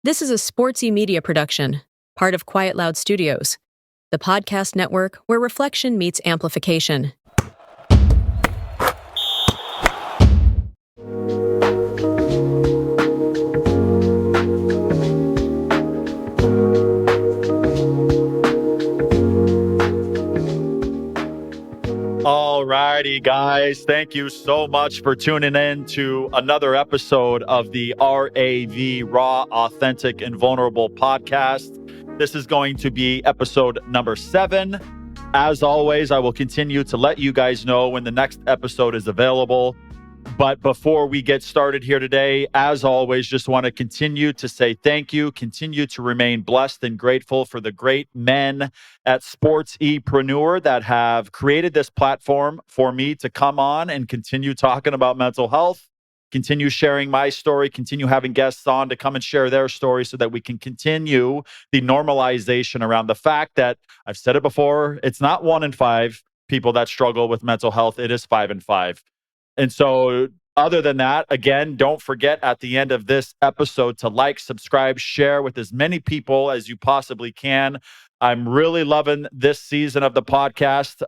This is a SportsE Media production, part of QuietLoud Studios, the podcast network where reflection meets amplification. Alrighty, guys. Thank you so much for tuning in to another episode of the RAV Raw, Authentic, and Vulnerable podcast. This is going to be episode number 7. As always, I will continue to let you guys know when the next episode is available. But before we get started here today, as always, just want to continue to say thank you, continue to remain blessed and grateful for the great men at SportsEpreneur that have created this platform for me to come on and continue talking about mental health, continue sharing my story, continue having guests on to come and share their story so that we can continue the normalization around the fact that, I've said it before, it's not 1 in 5 people that struggle with mental health, it is 5 in 5. And so other than that, again, don't forget at the end of this episode to like, subscribe, share with as many people as you possibly can. I'm really loving this season of the podcast.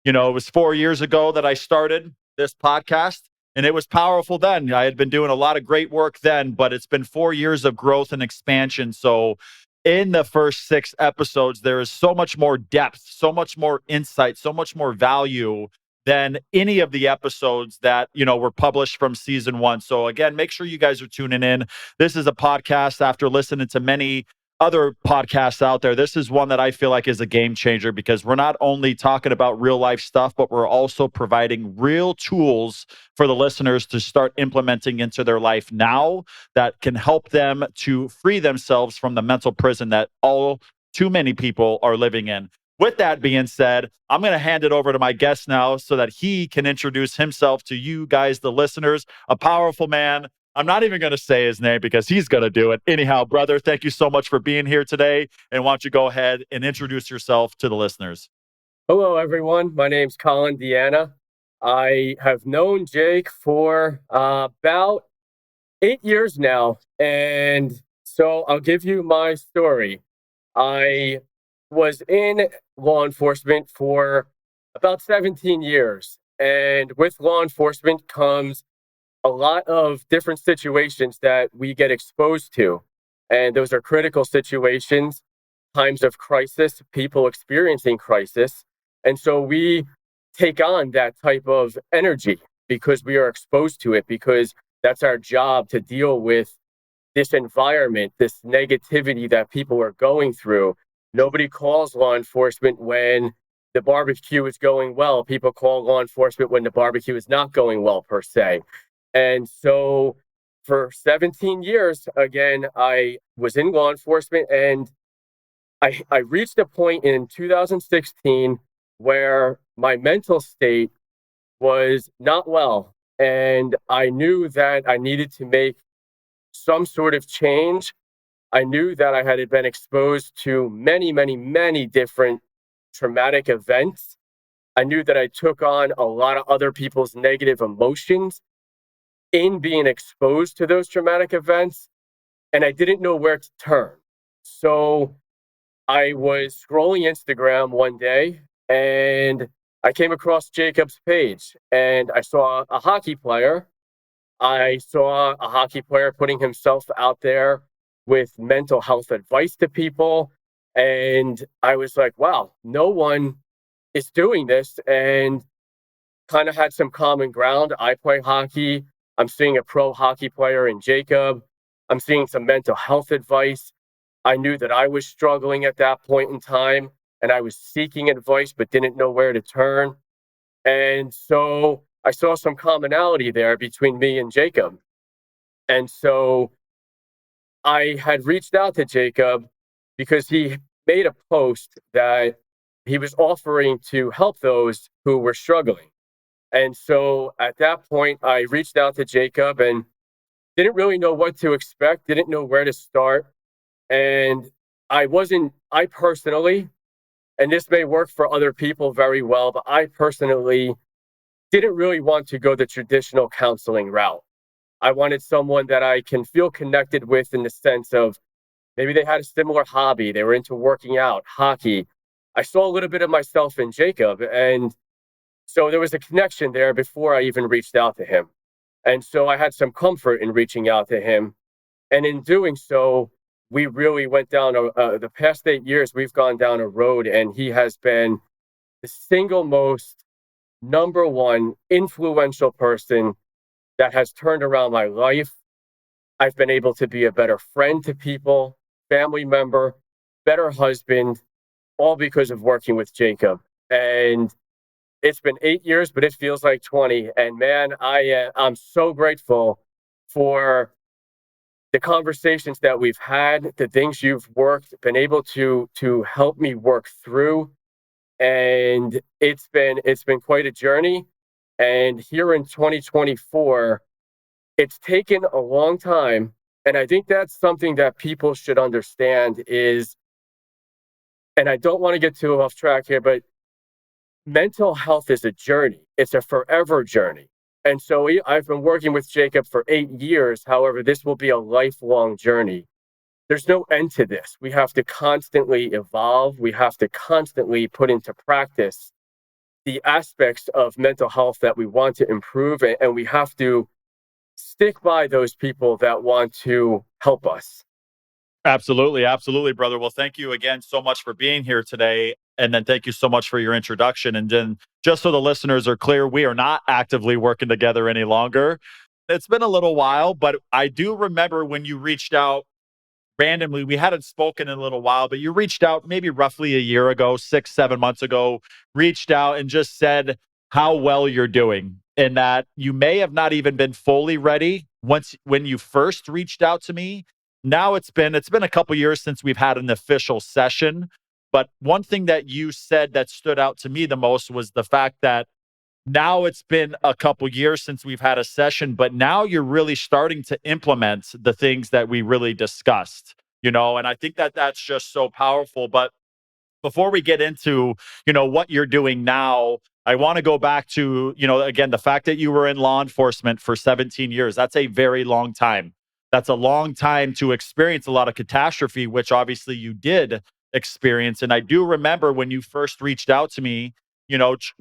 You know, it was 4 years ago that I started this podcast, and it was powerful then. I had been doing a lot of great work then, but it's been 4 years of growth and expansion. So in the first 6 episodes, there is so much more depth, so much more insight, so much more value than any of the episodes that, were published from season 1. So again, make sure you guys are tuning in. This is a podcast after listening to many other podcasts out there. This is one that I feel like is a game changer because we're not only talking about real life stuff, but we're also providing real tools for the listeners to start implementing into their life now that can help them to free themselves from the mental prison that too many people are living in. With that being said, I'm going to hand it over to my guest now so that he can introduce himself to you guys, the listeners, a powerful man. I'm not even going to say his name because he's going to do it. Anyhow, brother, thank you so much for being here today. And why don't you go ahead and introduce yourself to the listeners? Hello, everyone. My name's Collin D'Anna. I have known Jake for about 8 years now. And so I'll give you my story. I was in law enforcement for about 17 years. And with law enforcement comes a lot of different situations that we get exposed to. And those are critical situations, times of crisis, people experiencing crisis. And so we take on that type of energy because we are exposed to it, because that's our job to deal with this environment, this negativity that people are going through. Nobody calls law enforcement when the barbecue is going well. People call law enforcement when the barbecue is not going well, per se. And so for 17 years, again, I was in law enforcement, and I reached a point in 2016 where my mental state was not well. And I knew that I needed to make some sort of change. I knew that I had been exposed to many, many, many different traumatic events. I knew that I took on a lot of other people's negative emotions in being exposed to those traumatic events, and I didn't know where to turn. So I was scrolling Instagram one day, and I came across Jacob's page, and I saw a hockey player. I saw a hockey player putting himself out there with mental health advice to people. And I was like, wow, no one is doing this, and kind of had some common ground. I play hockey. I'm seeing a pro hockey player in Jacob. I'm seeing some mental health advice. I knew that I was struggling at that point in time, and I was seeking advice, but didn't know where to turn. And so I saw some commonality there between me and Jacob. And so I had reached out to Jacob because he made a post that he was offering to help those who were struggling. And so at that point, I reached out to Jacob and didn't really know what to expect, didn't know where to start. And I personally, and this may work for other people very well, but I personally didn't really want to go the traditional counseling route. I wanted someone that I can feel connected with in the sense of Maybe they had a similar hobby. They were into working out, hockey. I saw a little bit of myself in Jacob. And so there was a connection there before I even reached out to him. And so I had some comfort in reaching out to him. And in doing so, we really went down the past 8 years, we've gone down a road, and he has been the single most number one influential person that has turned around my life. I've been able to be a better friend to people, family member, better husband, all because of working with Jacob. And it's been 8 years, but it feels like 20. And man, I'm so grateful for the conversations that we've had, the things you've been able to help me work through. And it's been quite a journey. And here in 2024, it's taken a long time. And I think that's something that people should understand is, and I don't want to get too off track here, but mental health is a journey. It's a forever journey. And so I've been working with Jacob for 8 years. However, this will be a lifelong journey. There's no end to this. We have to constantly evolve. We have to constantly put into practice the aspects of mental health that we want to improve. And we have to stick by those people that want to help us. Absolutely. Absolutely, brother. Well, thank you again so much for being here today. And then thank you so much for your introduction. And then just so the listeners are clear, we are not actively working together any longer. It's been a little while, but I do remember when you reached out randomly. We hadn't spoken in a little while, but you reached out maybe roughly a year ago, 6, 7 months ago, reached out and just said how well you're doing, and that you may have not even been fully ready when you first reached out to me. Now it's been a couple years since we've had an official session. But one thing that you said that stood out to me the most was the fact that now it's been a couple years since we've had a session, but now you're really starting to implement the things that we really discussed, and I think that that's just so powerful. But before we get into, what you're doing now, I want to go back to, again, the fact that you were in law enforcement for 17 years. That's a very long time. That's a long time to experience a lot of catastrophe, which obviously you did experience. And I do remember when you first reached out to me,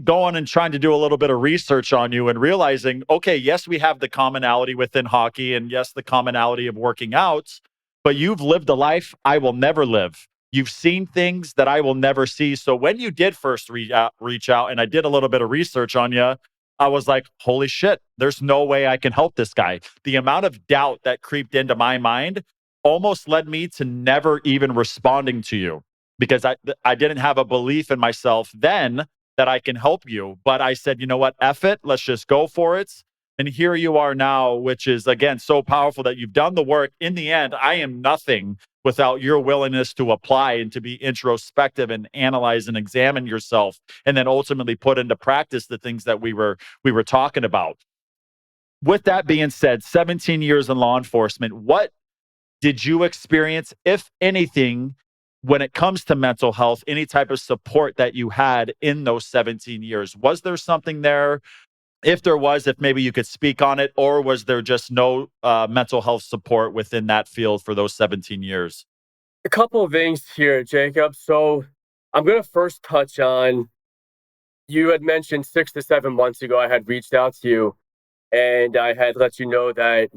going and trying to do a little bit of research on you and realizing, okay, yes, we have the commonality within hockey, and yes, the commonality of working out, but you've lived a life I will never live. You've seen things that I will never see. So when you did first reach out, and I did a little bit of research on you, I was like, holy shit, there's no way I can help this guy. The amount of doubt that creeped into my mind almost led me to never even responding to you, because I didn't have a belief in myself then that I can help you. But I said, you know what, F it, let's just go for it. And here you are now, which is, again, so powerful that you've done the work. In the end, I am nothing without your willingness to apply and to be introspective and analyze and examine yourself, and then ultimately put into practice the things that we were talking about. With that being said, 17 years in law enforcement, what did you experience, if anything, when it comes to mental health, any type of support that you had in those 17 years? Was there something there? If there was, if maybe you could speak on it, or was there just no mental health support within that field for those 17 years? A couple of things here, Jacob. So I'm going to first touch on, you had mentioned 6 to 7 months ago, I had reached out to you and I had let you know that,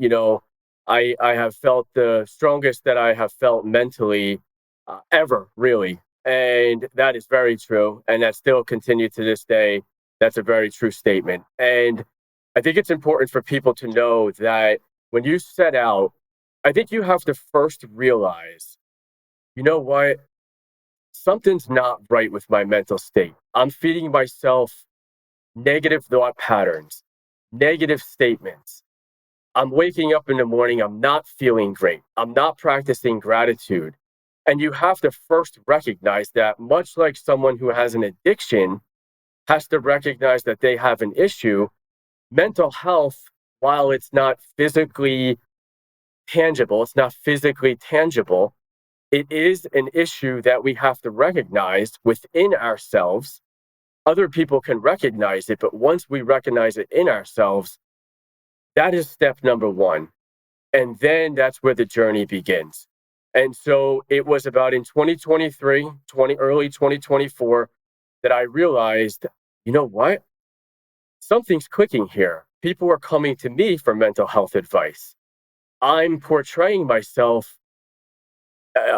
I have felt the strongest that I have felt mentally ever, really. And that is very true. And that still continued to this day. That's a very true statement. And I think it's important for people to know that when you set out, I think you have to first realize, you know what? Something's not right with my mental state. I'm feeding myself negative thought patterns, negative statements. I'm waking up in the morning, I'm not feeling great. I'm not practicing gratitude. And you have to first recognize that, much like someone who has an addiction has to recognize that they have an issue, mental health, while it's not physically tangible, it is an issue that we have to recognize within ourselves. Other people can recognize it, but once we recognize it in ourselves, that is step number one. And then that's where the journey begins. And so it was about in 2023, early 2024, that I realized, you know what? Something's clicking here. People are coming to me for mental health advice. I'm portraying myself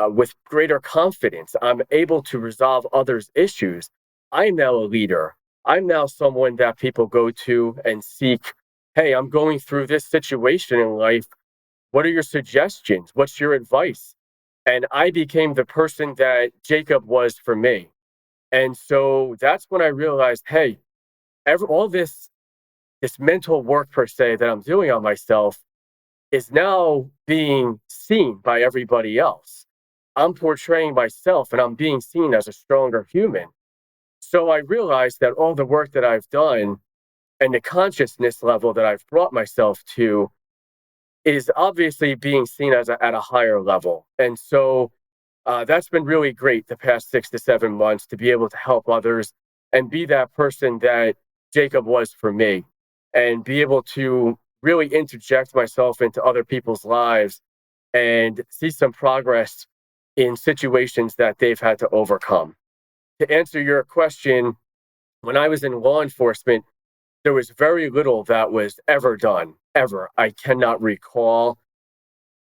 with greater confidence. I'm able to resolve others' issues. I'm now a leader. I'm now someone that people go to and seek. Hey, I'm going through this situation in life. What are your suggestions? What's your advice? And I became the person that Jacob was for me. And so that's when I realized, hey, all this mental work per se that I'm doing on myself is now being seen by everybody else. I'm portraying myself and I'm being seen as a stronger human. So I realized that all the work that I've done and the consciousness level that I've brought myself to is obviously being seen at a higher level. And so that's been really great the past 6 to 7 months to be able to help others and be that person that Jacob was for me and be able to really interject myself into other people's lives and see some progress in situations that they've had to overcome. To answer your question, when I was in law enforcement, there was very little that was ever done, ever. I cannot recall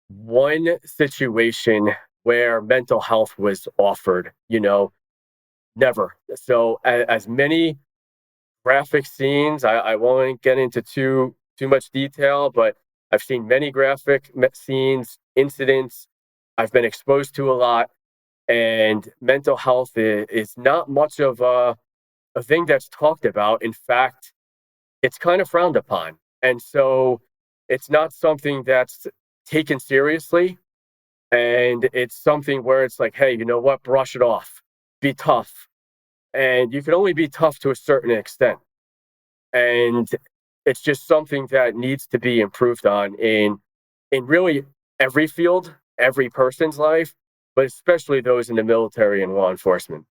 one situation where mental health was offered, never. So as many graphic scenes, I won't get into too much detail, but I've seen many graphic scenes, incidents. I've been exposed to a lot, and mental health is not much of a thing that's talked about. In fact, it's kind of frowned upon. And so it's not something that's taken seriously. And it's something where it's like, hey, you know what? Brush it off. Be tough. And you can only be tough to a certain extent. And it's just something that needs to be improved on in really every field, every person's life, but especially those in the military and law enforcement.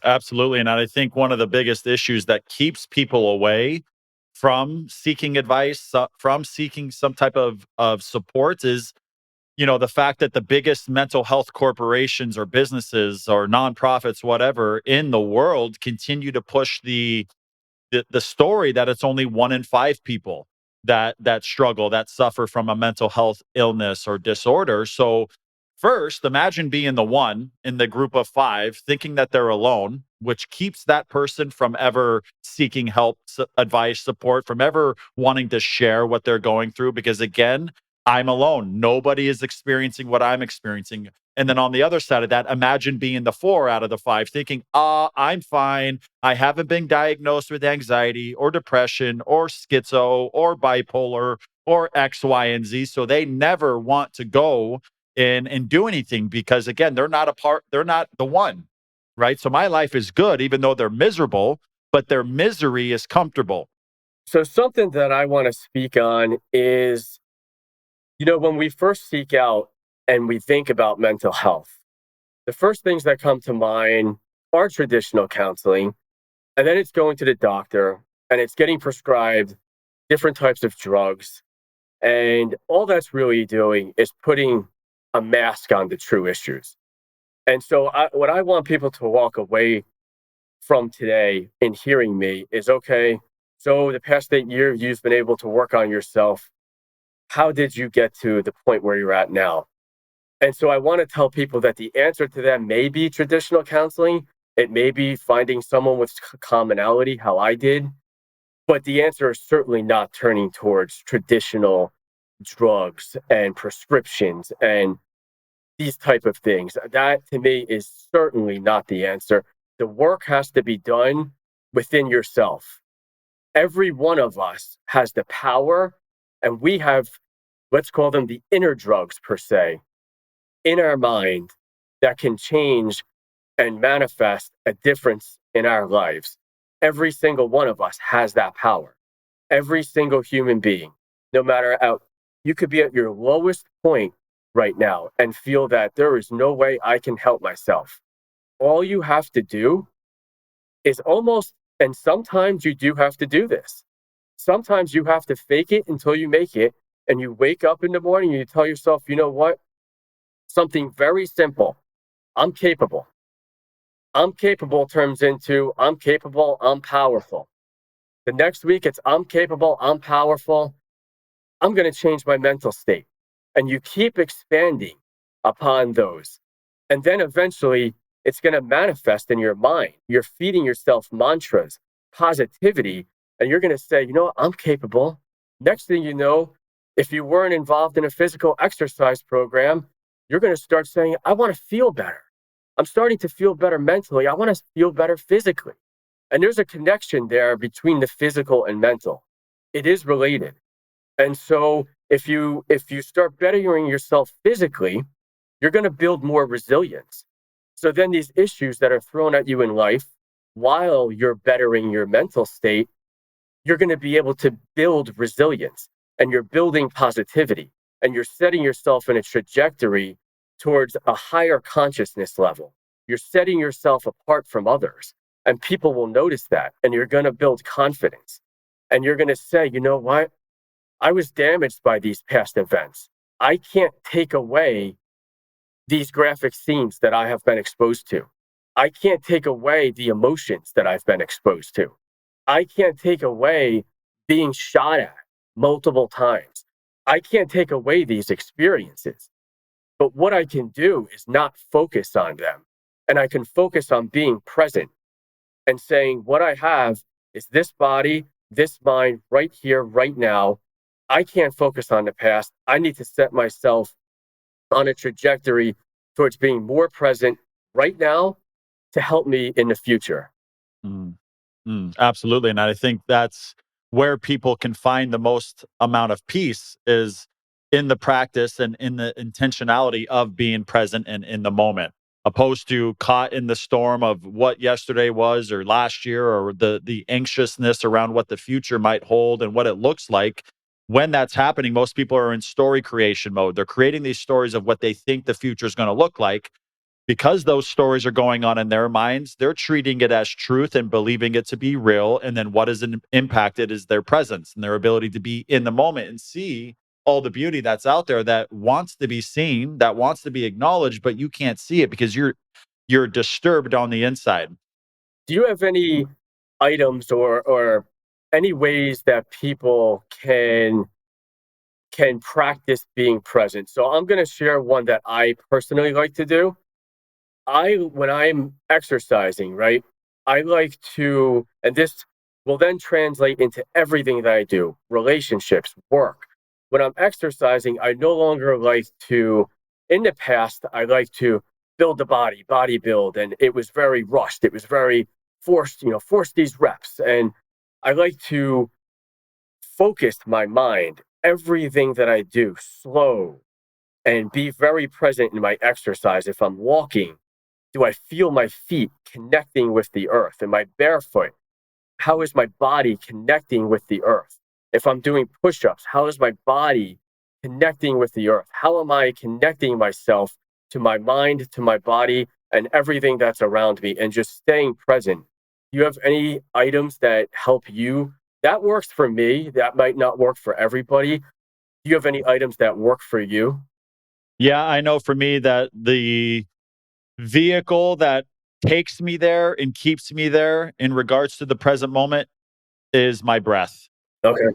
Absolutely. And I think one of the biggest issues that keeps people away from seeking advice, from seeking some type of support is, the fact that the biggest mental health corporations or businesses or nonprofits, whatever, in the world continue to push the story that it's only 1 in 5 people that struggle, that suffer from a mental health illness or disorder. So first, imagine being the one in the group of 5 thinking that they're alone, which keeps that person from ever seeking help, advice, support, from ever wanting to share what they're going through. Because again, I'm alone. Nobody is experiencing what I'm experiencing. And then on the other side of that, imagine being the 4 out of the 5 thinking, I'm fine. I haven't been diagnosed with anxiety or depression or schizo or bipolar or X, Y, and Z. So they never want to go and do anything because again, they're not the one, right? So my life is good, even though they're miserable, but their misery is comfortable. So something that I want to speak on is, when we first seek out and we think about mental health, the first things that come to mind are traditional counseling, and then it's going to the doctor and it's getting prescribed different types of drugs. And all that's really doing is putting a mask on the true issues. And so what I want people to walk away from today in hearing me is, okay, so the past 8 years you've been able to work on yourself. How did you get to the point where you're at now? And so I want to tell people that the answer to that may be traditional counseling. It may be finding someone with commonality, how I did. But the answer is certainly not turning towards traditional drugs and prescriptions and these type of things. That to me is certainly not the answer. The work has to be done within yourself. Every one of us has the power, and we have, let's call them the inner drugs per se, in our mind that can change and manifest a difference in our lives. Every single one of us has that power. Every single human being, no matter how, you could be at your lowest point right now and feel that there is no way I can help myself. All you have to do is almost, and sometimes you do have to do this. Sometimes you have to fake it until you make it. And you wake up in the morning and you tell yourself, you know what? something very simple. I'm capable. I'm capable turns into I'm capable, I'm powerful. The next week, it's I'm capable, I'm powerful. I'm going to change my mental state. And you keep expanding upon those. And then eventually, it's going to manifest in your mind. You're feeding yourself mantras, positivity, and you're going to say, you know what, I'm capable. Next thing you know, if you weren't involved in a physical exercise program, you're going to start saying, I want to feel better. I'm starting to feel better mentally. I want to feel better physically. And there's a connection there between the physical and mental. It is related. And so if you start bettering yourself physically, you're going to build more resilience. So then these issues that are thrown at you in life, while you're bettering your mental state, you're going to be able to build resilience, and you're building positivity, and you're setting yourself in a trajectory towards a higher consciousness level. You're setting yourself apart from others, and people will notice that, and you're going to build confidence. And you're going to say, you know what? I was damaged by these past events. I can't take away these graphic scenes that I have been exposed to. I can't take away the emotions that I've been exposed to. I can't take away being shot at multiple times. I can't take away these experiences. But what I can do is not focus on them. And I can focus on being present and saying, what I have is this body, this mind right here, right now. I can't focus on the past. I need to set myself on a trajectory towards being more present right now to help me in the future. Absolutely. And I think that's where people can find the most amount of peace is in the practice and in the intentionality of being present and in the moment, opposed to caught in the storm of what yesterday was or last year, or the anxiousness around what the future might hold and what it looks like. When that's happening, most people are in story creation mode. They're creating these stories of what they think the future is going to look like. Because those stories are going on in their minds, they're treating it as truth and believing it to be real. And then what is impacted is their presence and their ability to be in the moment and see all the beauty that's out there that wants to be seen, that wants to be acknowledged, but you can't see it because you're disturbed on the inside. Do you have any items or any ways that people can practice being present? So I'm going to share one that I personally like to do. When I'm exercising, right, I like to, and this will then translate into everything that I do, relationships, work. When I'm exercising, I no longer like to, in the past, I like to build the body build, and it was very rushed. It was very forced, force these reps. And I like to focus my mind, everything that I do, slow, and be very present in my exercise. If I'm walking, do I feel my feet connecting with the earth? Am I barefoot? How is my body connecting with the earth? If I'm doing push-ups, how is my body connecting with the earth? How am I connecting myself to my mind, to my body, and everything that's around me, and just staying present? Do you have any items that help you? That works for me. That might not work for everybody. Do you have any items that work for you? Yeah, I know for me that the vehicle that takes me there and keeps me there in regards to the present moment is my breath. Okay.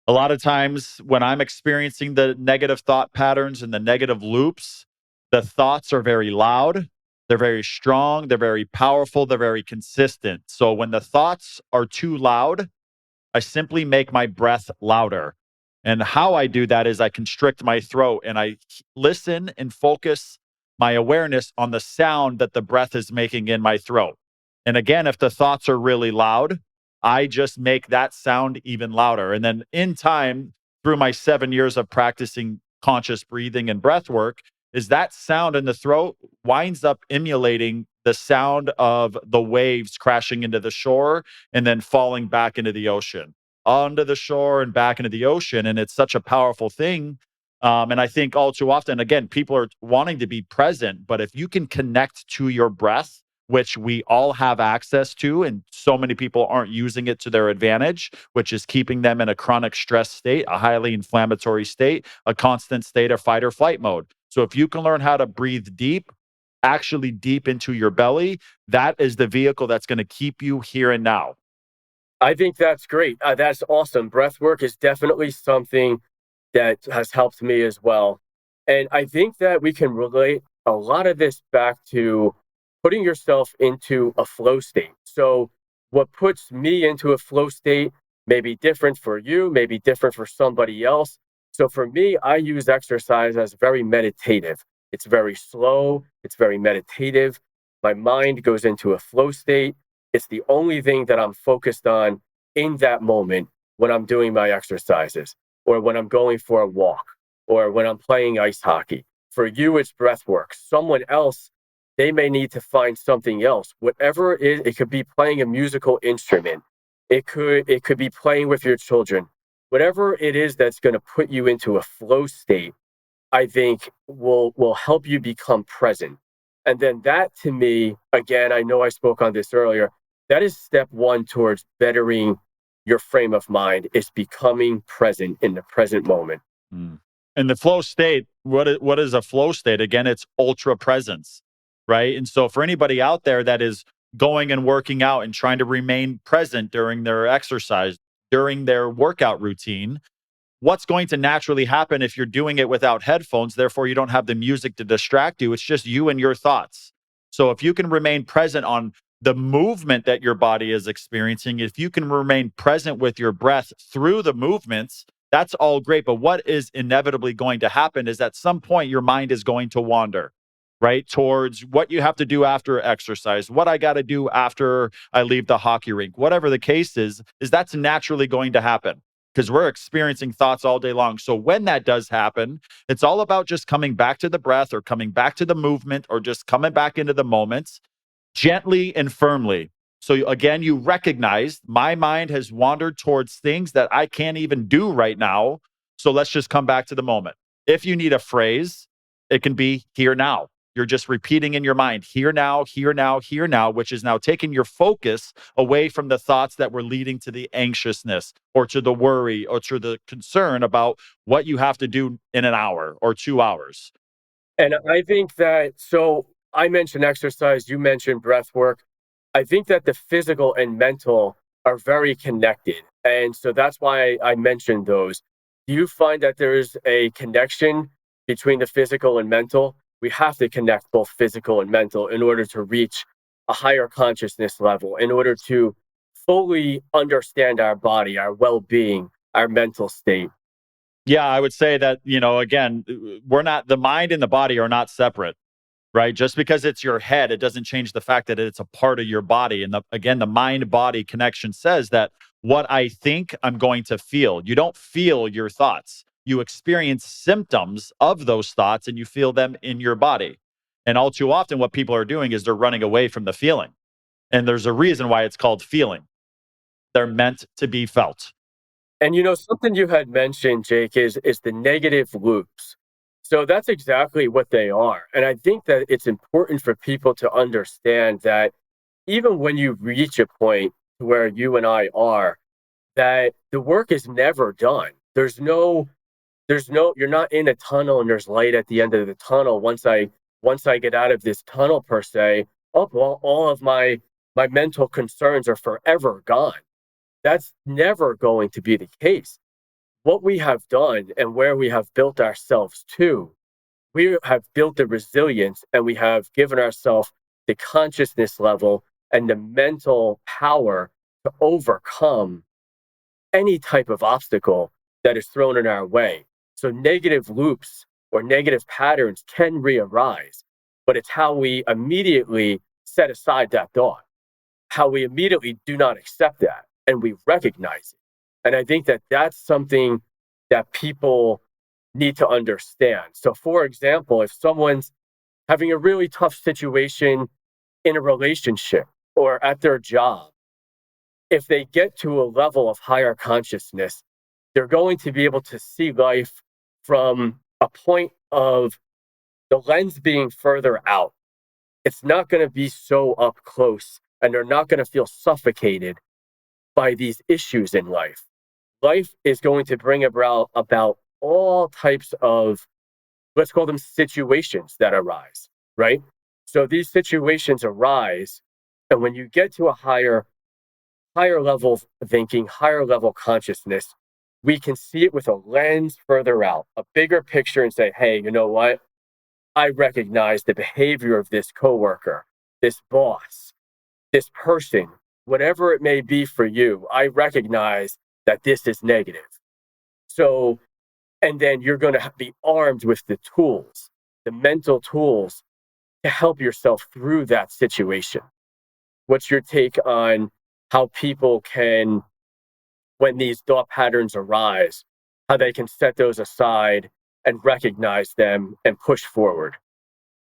A lot of times when I'm experiencing the negative thought patterns and the negative loops, the thoughts are very loud, they're very strong, they're very powerful, they're very consistent. So when the thoughts are too loud, I simply make my breath louder. And how I do that is I constrict my throat and I listen and focus my awareness on the sound that the breath is making in my throat. And again, if the thoughts are really loud, I just make that sound even louder. And then in time, through my 7 years of practicing conscious breathing and breath work, is that sound in the throat winds up emulating the sound of the waves crashing into the shore and then falling back into the ocean, onto the shore and back into the ocean. And it's such a powerful thing. And I think all too often, again, people are wanting to be present, but if you can connect to your breath, which we all have access to, and so many people aren't using it to their advantage, which is keeping them in a chronic stress state, a highly inflammatory state, a constant state of fight or flight mode. So if you can learn how to breathe deep, actually deep into your belly, that is the vehicle that's going to keep you here and now. I think that's great. That's awesome. Breath work is definitely something that has helped me as well. And I think that we can relate a lot of this back to putting yourself into a flow state. So, what puts me into a flow state may be different for you, may be different for somebody else. So, for me, I use exercise as very meditative. It's very slow, it's very meditative. My mind goes into a flow state. It's the only thing that I'm focused on in that moment when I'm doing my exercises or when I'm going for a walk or when I'm playing ice hockey. For you, it's breath work. Someone else, they may need to find something else. Whatever it is, it could be playing a musical instrument. It could be playing with your children. Whatever it is that's going to put you into a flow state, I think will help you become present. And then that to me, again, I know I spoke on this earlier, that is step one towards bettering your frame of mind, is becoming present in the present moment. Mm. And the flow state, what is a flow state? Again, it's ultra presence, right? And so for anybody out there that is going and working out and trying to remain present during their exercise, during their workout routine, what's going to naturally happen if you're doing it without headphones? Therefore, you don't have the music to distract you. It's just you and your thoughts. So if you can remain present on the movement that your body is experiencing, if you can remain present with your breath through the movements, that's all great. But what is inevitably going to happen is at some point your mind is going to wander, right? Towards what you have to do after exercise, what I got to do after I leave the hockey rink, whatever the case is that's naturally going to happen because we're experiencing thoughts all day long. So when that does happen, it's all about just coming back to the breath or coming back to the movement or just coming back into the moments gently and firmly. So again, you recognize my mind has wandered towards things that I can't even do right now. So let's just come back to the moment. If you need a phrase, it can be here now. You're just repeating in your mind, here now, here now, here now, which is now taking your focus away from the thoughts that were leading to the anxiousness or to the worry or to the concern about what you have to do in an hour or 2 hours. And I think that, so I mentioned exercise, you mentioned breath work. I think that the physical and mental are very connected. And so that's why I mentioned those. Do you find that there is a connection between the physical and mental? We have to connect both physical and mental in order to reach a higher consciousness level, in order to fully understand our body, our well being, our mental state. Yeah, I would say that, again, we're not, the mind and the body are not separate, right? Just because it's your head, it doesn't change the fact that it's a part of your body. And again, the mind body connection says that what I think, I'm going to feel. You don't feel your thoughts. You experience symptoms of those thoughts and you feel them in your body. And all too often, what people are doing is they're running away from the feeling. And there's a reason why it's called feeling. They're meant to be felt. And something you had mentioned, Jake, is the negative loops. So that's exactly what they are. And I think that it's important for people to understand that even when you reach a point where you and I are, that the work is never done. You're not in a tunnel and there's light at the end of the tunnel. Once I get out of this tunnel per se, oh well, all of my mental concerns are forever gone. That's never going to be the case. What we have done and where we have built ourselves to, we have built the resilience and we have given ourselves the consciousness level and the mental power to overcome any type of obstacle that is thrown in our way. So negative loops or negative patterns can re-arise, but it's how we immediately set aside that thought, how we immediately do not accept that and we recognize it. And I think that that's something that people need to understand. So for example, if someone's having a really tough situation in a relationship or at their job, if they get to a level of higher consciousness, they're going to be able to see life from a point of the lens being further out. It's not going to be so up close, and they're not going to feel suffocated by these issues in life. Life is going to bring about all types of let's call them situations that arise, right? So these situations arise, and when you get to a higher level of thinking, higher level consciousness, we can see it with a lens further out, a bigger picture, and say, hey, you know what? I recognize the behavior of this coworker, this boss, this person, whatever it may be for you. I recognize that this is negative. So, and then you're going to be armed with the tools, the mental tools to help yourself through that situation. What's your take on how people can, when these thought patterns arise, how they can set those aside and recognize them and push forward?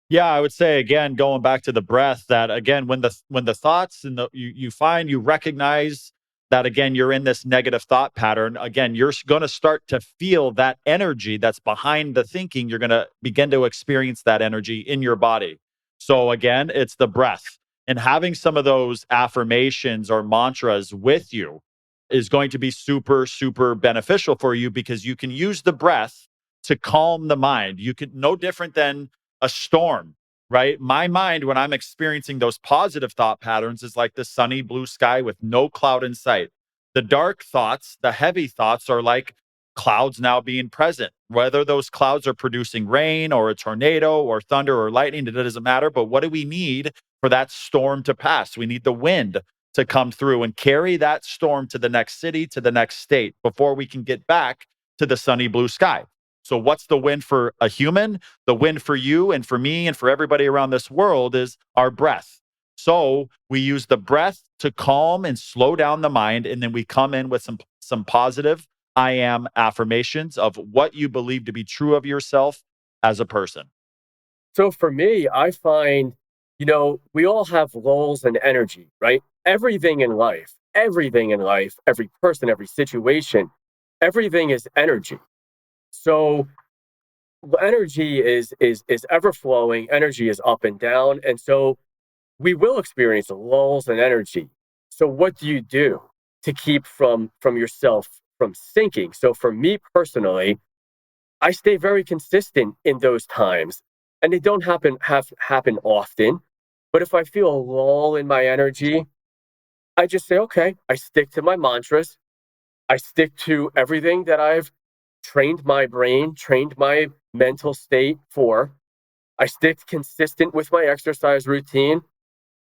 Yeah, I would say again, going back to the breath, that again, when the thoughts and you recognize that again, you're in this negative thought pattern, again, you're going to start to feel that energy that's behind the thinking. You're going to begin to experience that energy in your body. So again, it's the breath, and having some of those affirmations or mantras with you is going to be super, super beneficial for you, because you can use the breath to calm the mind. You can, no different than a storm, right? My mind, when I'm experiencing those positive thought patterns, is like the sunny blue sky with no cloud in sight. The dark thoughts, the heavy thoughts, are like clouds now being present. Whether those clouds are producing rain or a tornado or thunder or lightning, it doesn't matter. But what do we need for that storm to pass? We need the wind to come through and carry that storm to the next city, to the next state, before we can get back to the sunny blue sky. So what's the win for a human? The win for you and for me and for everybody around this world is our breath. So we use the breath to calm and slow down the mind. And then we come in with some positive I am affirmations of what you believe to be true of yourself as a person. So for me, I find, we all have lulls and energy, right? Everything in life, every person, every situation, everything is energy. So energy is ever flowing. Energy is up and down, and so we will experience lulls in energy. So what do you do to keep from yourself from sinking? So for me personally, I stay very consistent in those times, and they don't happen often. But if I feel a lull in my energy, I just say, okay, I stick to my mantras. I stick to everything that I've trained my brain, trained my mental state for. I stick consistent with my exercise routine,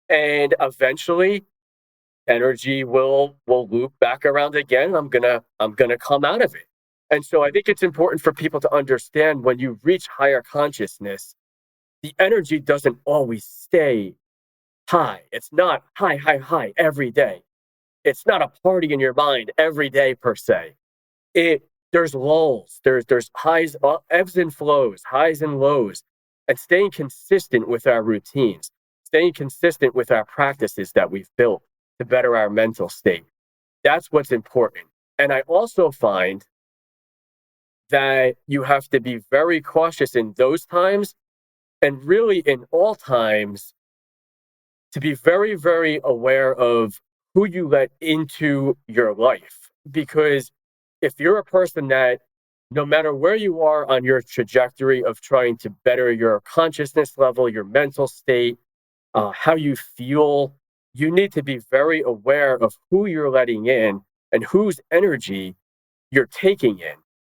and eventually energy will loop back around again. I'm gonna come out of it. And so I think it's important for people to understand, when you reach higher consciousness, the energy doesn't always stay high. It's not high every day. It's not a party in your mind every day per se. There's lulls, there's highs, ebbs and flows, highs and lows, and staying consistent with our routines, staying consistent with our practices that we've built to better our mental state. That's what's important. And I also find that you have to be very cautious in those times, and really in all times, to be very, very aware of who you let into your life. Because if you're a person that, no matter where you are on your trajectory of trying to better your consciousness level, your mental state, how you feel, you need to be very aware of who you're letting in and whose energy you're taking in.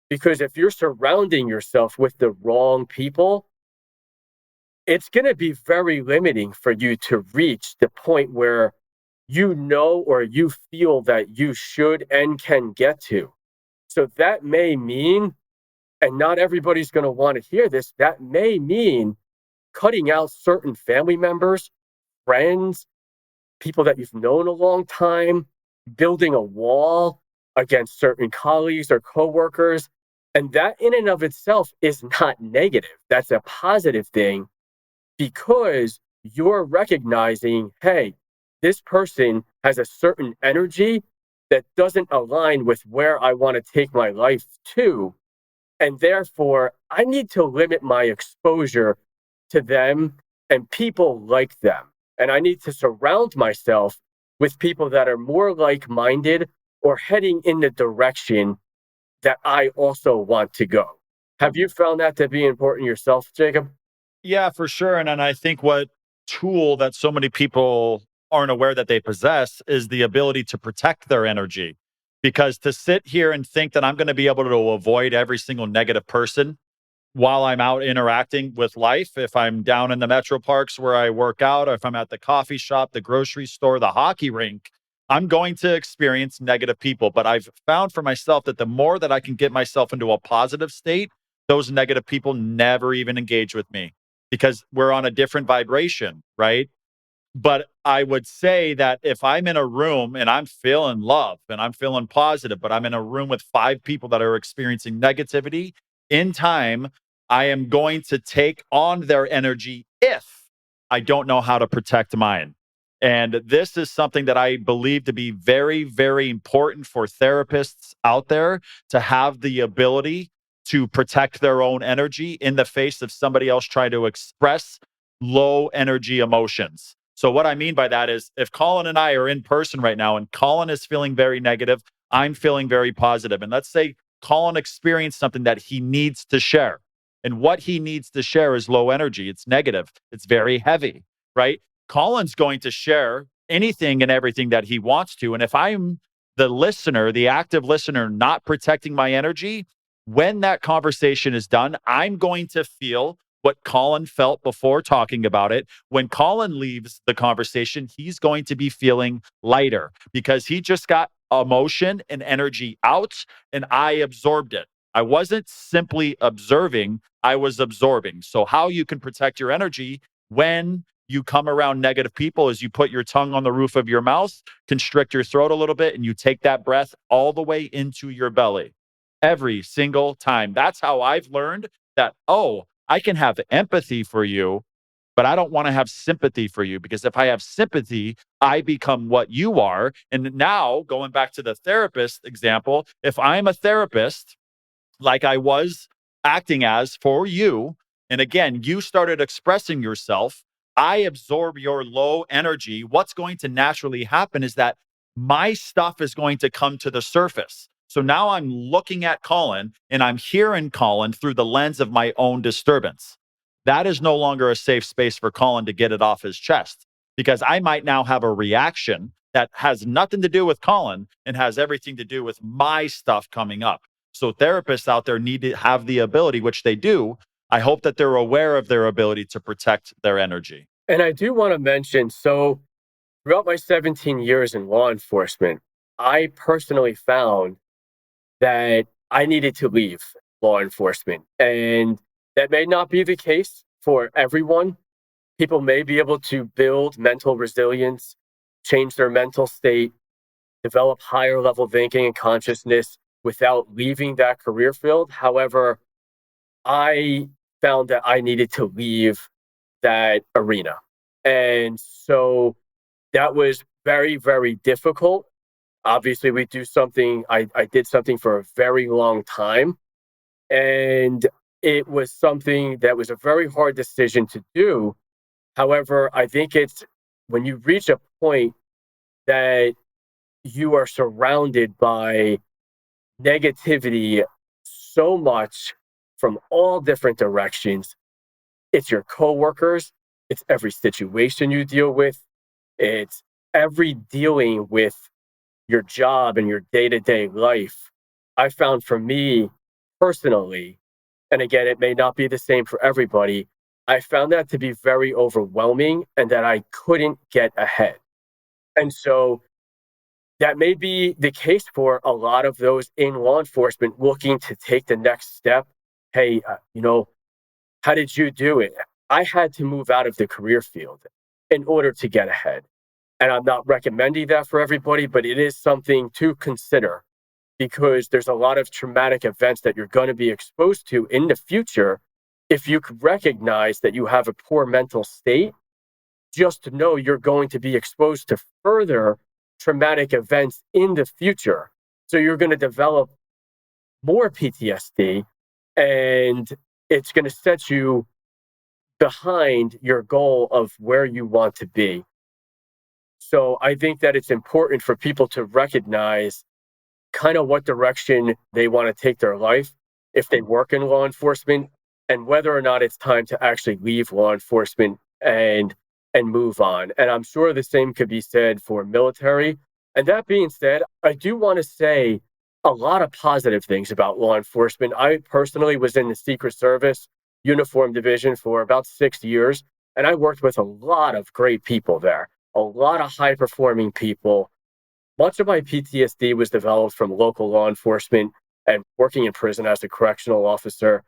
Because if you're surrounding yourself with the wrong people, it's going to be very limiting for you to reach the point where or you feel that you should and can get to. So that may mean, and not everybody's going to want to hear this, that may mean cutting out certain family members, friends, people that you've known a long time, building a wall against certain colleagues or coworkers. And that in and of itself is not negative. That's a positive thing, because you're recognizing, hey, this person has a certain energy that doesn't align with where I want to take my life to. And therefore, I need to limit my exposure to them and people like them. And I need to surround myself with people that are more like-minded or heading in the direction that I also want to go. Have you found that to be important yourself, Jacob? Yeah, for sure. And I think what tool that so many people aren't aware that they possess is the ability to protect their energy. Because to sit here and think that I'm going to be able to avoid every single negative person while I'm out interacting with life, if I'm down in the metro parks where I work out, or if I'm at the coffee shop, the grocery store, the hockey rink, I'm going to experience negative people. But I've found for myself that the more that I can get myself into a positive state, those negative people never even engage with me because we're on a different vibration, right? But I would say that if I'm in a room and I'm feeling love and I'm feeling positive, but I'm in a room with 5 people that are experiencing negativity, in time, I am going to take on their energy if I don't know how to protect mine. And this is something that I believe to be very, very important for therapists out there to have the ability to protect their own energy in the face of somebody else trying to express low energy emotions. So, what I mean by that is if Collin and I are in person right now and Collin is feeling very negative, I'm feeling very positive. And let's say Collin experienced something that he needs to share. And what he needs to share is low energy. It's negative. It's very heavy, right? Collin's going to share anything and everything that he wants to. And if I'm the listener, the active listener, not protecting my energy, when that conversation is done, I'm going to feel what Collin felt before talking about it. When Collin leaves the conversation, he's going to be feeling lighter because he just got emotion and energy out and I absorbed it. I wasn't simply observing, I was absorbing. So, how you can protect your energy when you come around negative people is you put your tongue on the roof of your mouth, constrict your throat a little bit, and you take that breath all the way into your belly every single time. That's how I've learned that, oh, I can have empathy for you, but I don't want to have sympathy for you because if I have sympathy, I become what you are. And now, going back to the therapist example, if I'm a therapist, like I was acting as for you, and again, you started expressing yourself, I absorb your low energy. What's going to naturally happen is that my stuff is going to come to the surface. So now I'm looking at Collin and I'm hearing Collin through the lens of my own disturbance. That is no longer a safe space for Collin to get it off his chest because I might now have a reaction that has nothing to do with Collin and has everything to do with my stuff coming up. So therapists out there need to have the ability, which they do. I hope that they're aware of their ability to protect their energy. And I do want to mention, so throughout my 17 years in law enforcement, I personally found that I needed to leave law enforcement. And that may not be the case for everyone. People may be able to build mental resilience, change their mental state, develop higher level thinking and consciousness without leaving that career field. However, I found that I needed to leave that arena. And so that was very, very difficult. Obviously, I did something for a very long time. And it was something that was a very hard decision to do. However, I think it's when you reach a point that you are surrounded by negativity so much from all different directions. It's your coworkers, it's every situation you deal with, it's every dealing with your job and your day-to-day life. I found for me personally, and again, it may not be the same for everybody, I found that to be very overwhelming and that I couldn't get ahead. And so that may be the case for a lot of those in law enforcement looking to take the next step. Hey, how did you do it? I had to move out of the career field in order to get ahead. And I'm not recommending that for everybody, but it is something to consider because there's a lot of traumatic events that you're going to be exposed to in the future. If you could recognize that you have a poor mental state, just to know you're going to be exposed to further traumatic events in the future. So you're going to develop more PTSD and it's going to set you behind your goal of where you want to be. So I think that it's important for people to recognize kind of what direction they want to take their life. if they work in law enforcement, and whether or not it's time to actually leave law enforcement and move on. And I'm sure the same could be said for military. And that being said, I do want to say a lot of positive things about law enforcement. I personally was in the Secret Service uniform division for about 6 years, and I worked with a lot of great people there, a lot of high performing people. Much of my PTSD was developed from local law enforcement and working in prison as a correctional officer.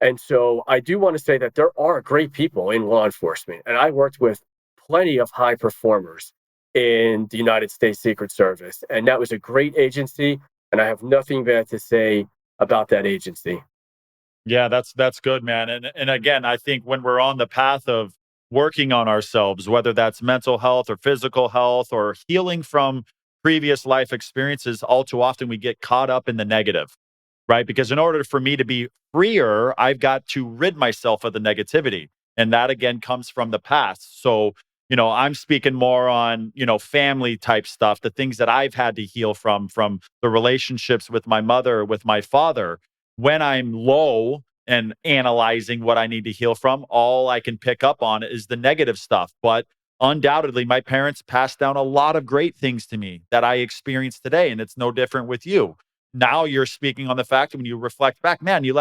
And so I do want to say that there are great people in law enforcement, and I worked with plenty of high performers in the United States Secret Service. And that was a great agency, and I have nothing bad to say about that agency. Yeah, that's good, man. And again, I think when we're on the path of working on ourselves, whether that's mental health or physical health or healing from previous life experiences, all too often we get caught up in the negative, right? Because in order for me to be freer, I've got to rid myself of the negativity. And that again comes from the past. So, I'm speaking more on, family type stuff, the things that I've had to heal from the relationships with my mother, with my father. When I'm low and analyzing what I need to heal from, all I can pick up on is the negative stuff. But undoubtedly, my parents passed down a lot of great things to me that I experience today. And it's no different with you. Now you're speaking on the fact that when you reflect back, man, you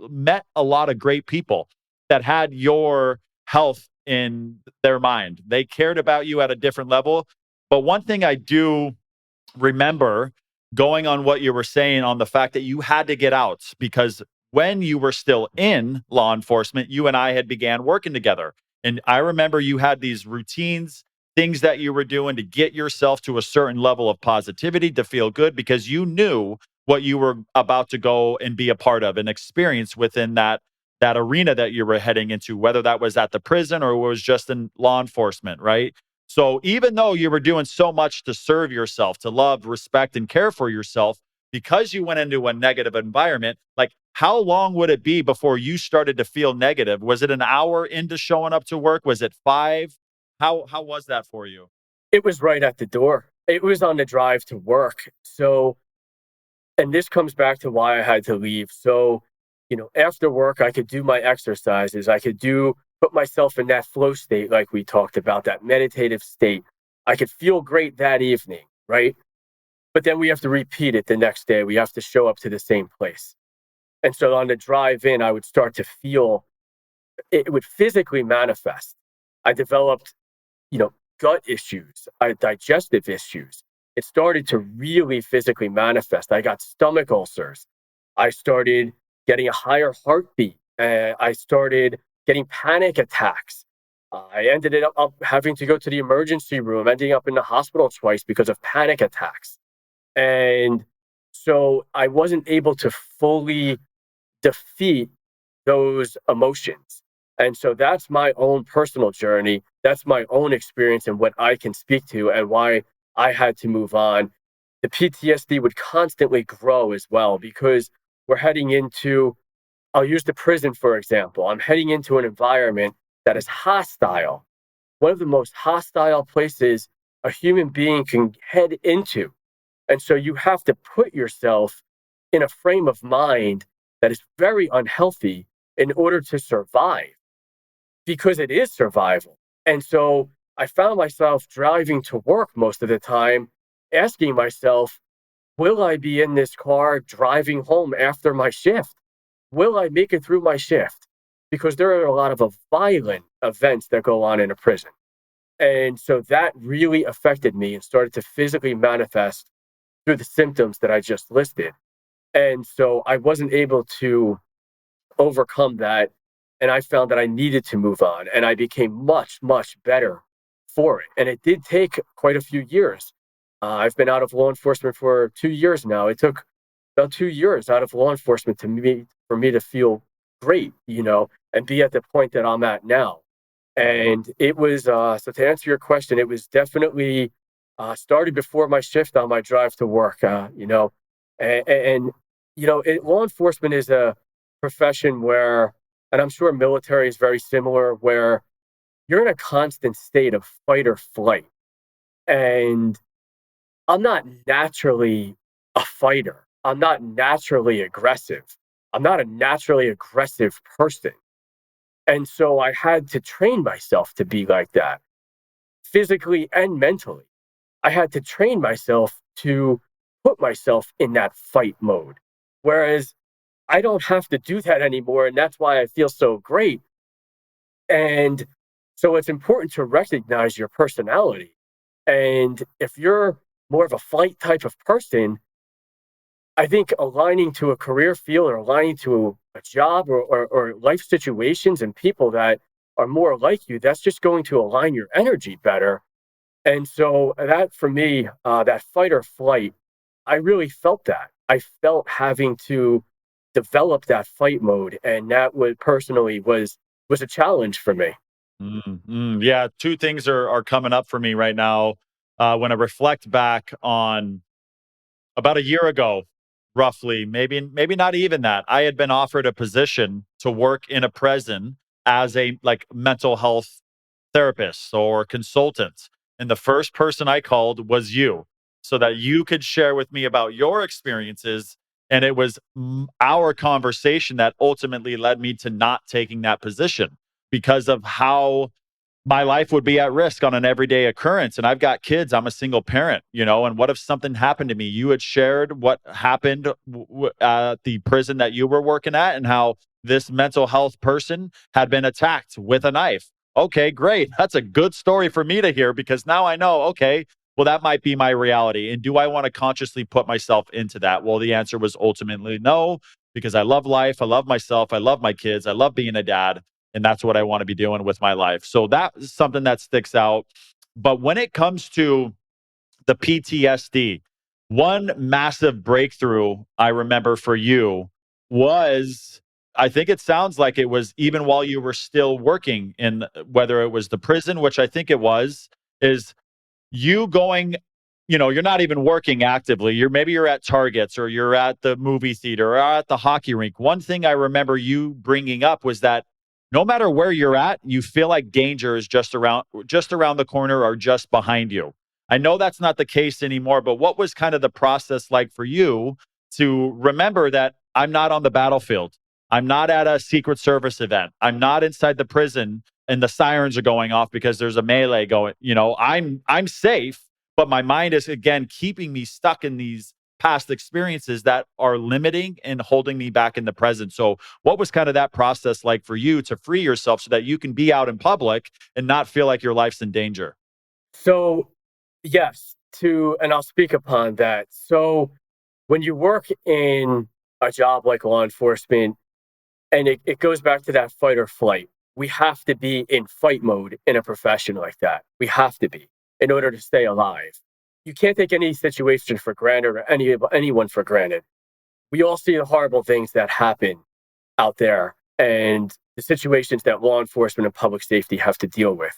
met a lot of great people that had your health in their mind. They cared about you at a different level. But one thing I do remember, going on what you were saying on the fact that you had to get out, because when you were still in law enforcement, you and I had began working together. And I remember you had these routines, things that you were doing to get yourself to a certain level of positivity, to feel good, because you knew what you were about to go and be a part of and experience within that arena that you were heading into, whether that was at the prison or was just in law enforcement, right? So even though you were doing so much to serve yourself, to love, respect, and care for yourself, because you went into a negative environment, like how long would it be before you started to feel negative? Was it an hour into showing up to work? Was it 5? How was that for you? It was right at the door. It was on the drive to work. So, and this comes back to why I had to leave. So, after work, I could do my exercises. I could put myself in that flow state, like we talked about, that meditative state. I could feel great that evening, right? But then we have to repeat it the next day. We have to show up to the same place. And so on the drive in, I would start to feel it would physically manifest. I developed, gut issues, digestive issues. It started to really physically manifest. I got stomach ulcers. I started getting a higher heartbeat. I started getting panic attacks. I ended up having to go to the emergency room, ending up in the hospital twice because of panic attacks. And so I wasn't able to fully defeat those emotions. And so that's my own personal journey. That's my own experience and what I can speak to and why I had to move on. The PTSD would constantly grow as well because we're heading into, I'll use the prison, for example. I'm heading into an environment that is hostile, one of the most hostile places a human being can head into. And so you have to put yourself in a frame of mind that is very unhealthy in order to survive, because it is survival. And so I found myself driving to work most of the time, asking myself, will I be in this car driving home after my shift? Will I make it through my shift? Because there are a lot of violent events that go on in a prison. And so that really affected me and started to physically manifest through the symptoms that I just listed. And so I wasn't able to overcome that. And I found that I needed to move on. And I became much, much better for it. And it did take quite a few years. I've been out of law enforcement for 2 years now. It took about 2 years out of law enforcement for me to feel great, and be at the point that I'm at now. And it was, so to answer your question, it was definitely started before my shift on my drive to work, and law enforcement is a profession where, and I'm sure military is very similar, where you're in a constant state of fight or flight. And I'm not naturally a fighter. I'm not naturally aggressive. I'm not a naturally aggressive person. And so I had to train myself to be like that, physically and mentally. I had to train myself to put myself in that fight mode. Whereas I don't have to do that anymore. And that's why I feel so great. And so it's important to recognize your personality. And if you're more of a flight type of person, I think aligning to a career field or aligning to a job or life situations and people that are more like you, that's just going to align your energy better. And so that for me, that fight or flight, I really felt that. I felt having to develop that fight mode, and that was personally was a challenge for me. Yeah, two things are coming up for me right now. When I reflect back on about a year ago, roughly, maybe not even that, I had been offered a position to work in a prison as a like mental health therapist or consultant. And the first person I called was you so that you could share with me about your experiences. And it was our conversation that ultimately led me to not taking that position because of how my life would be at risk on an everyday occurrence. And I've got kids. I'm a single parent, and what if something happened to me? You had shared what happened at the prison that you were working at and how this mental health person had been attacked with a knife. Okay, great. That's a good story for me to hear because now I know, okay, well, that might be my reality. And do I want to consciously put myself into that? Well, the answer was ultimately no, because I love life. I love myself. I love my kids. I love being a dad. And that's what I want to be doing with my life. So that's something that sticks out. But when it comes to the PTSD, one massive breakthrough I remember for you was, I think it sounds like it was even while you were still working in, whether it was the prison, which I think it was, is you going, you're not even working actively. You're at Targets or you're at the movie theater or at the hockey rink. One thing I remember you bringing up was that no matter where you're at, you feel like danger is just around the corner or just behind you. I know that's not the case anymore, but what was kind of the process like for you to remember that I'm not on the battlefield? I'm not at a Secret Service event. I'm not inside the prison and the sirens are going off because there's a melee going. I'm safe, but my mind is again keeping me stuck in these past experiences that are limiting and holding me back in the present. So what was kind of that process like for you to free yourself so that you can be out in public and not feel like your life's in danger? So, yes, and I'll speak upon that. So, when you work in a job like law enforcement, and it goes back to that fight or flight, we have to be in fight mode in a profession like that. We have to be in order to stay alive. You can't take any situation for granted or anyone for granted. We all see the horrible things that happen out there and the situations that law enforcement and public safety have to deal with.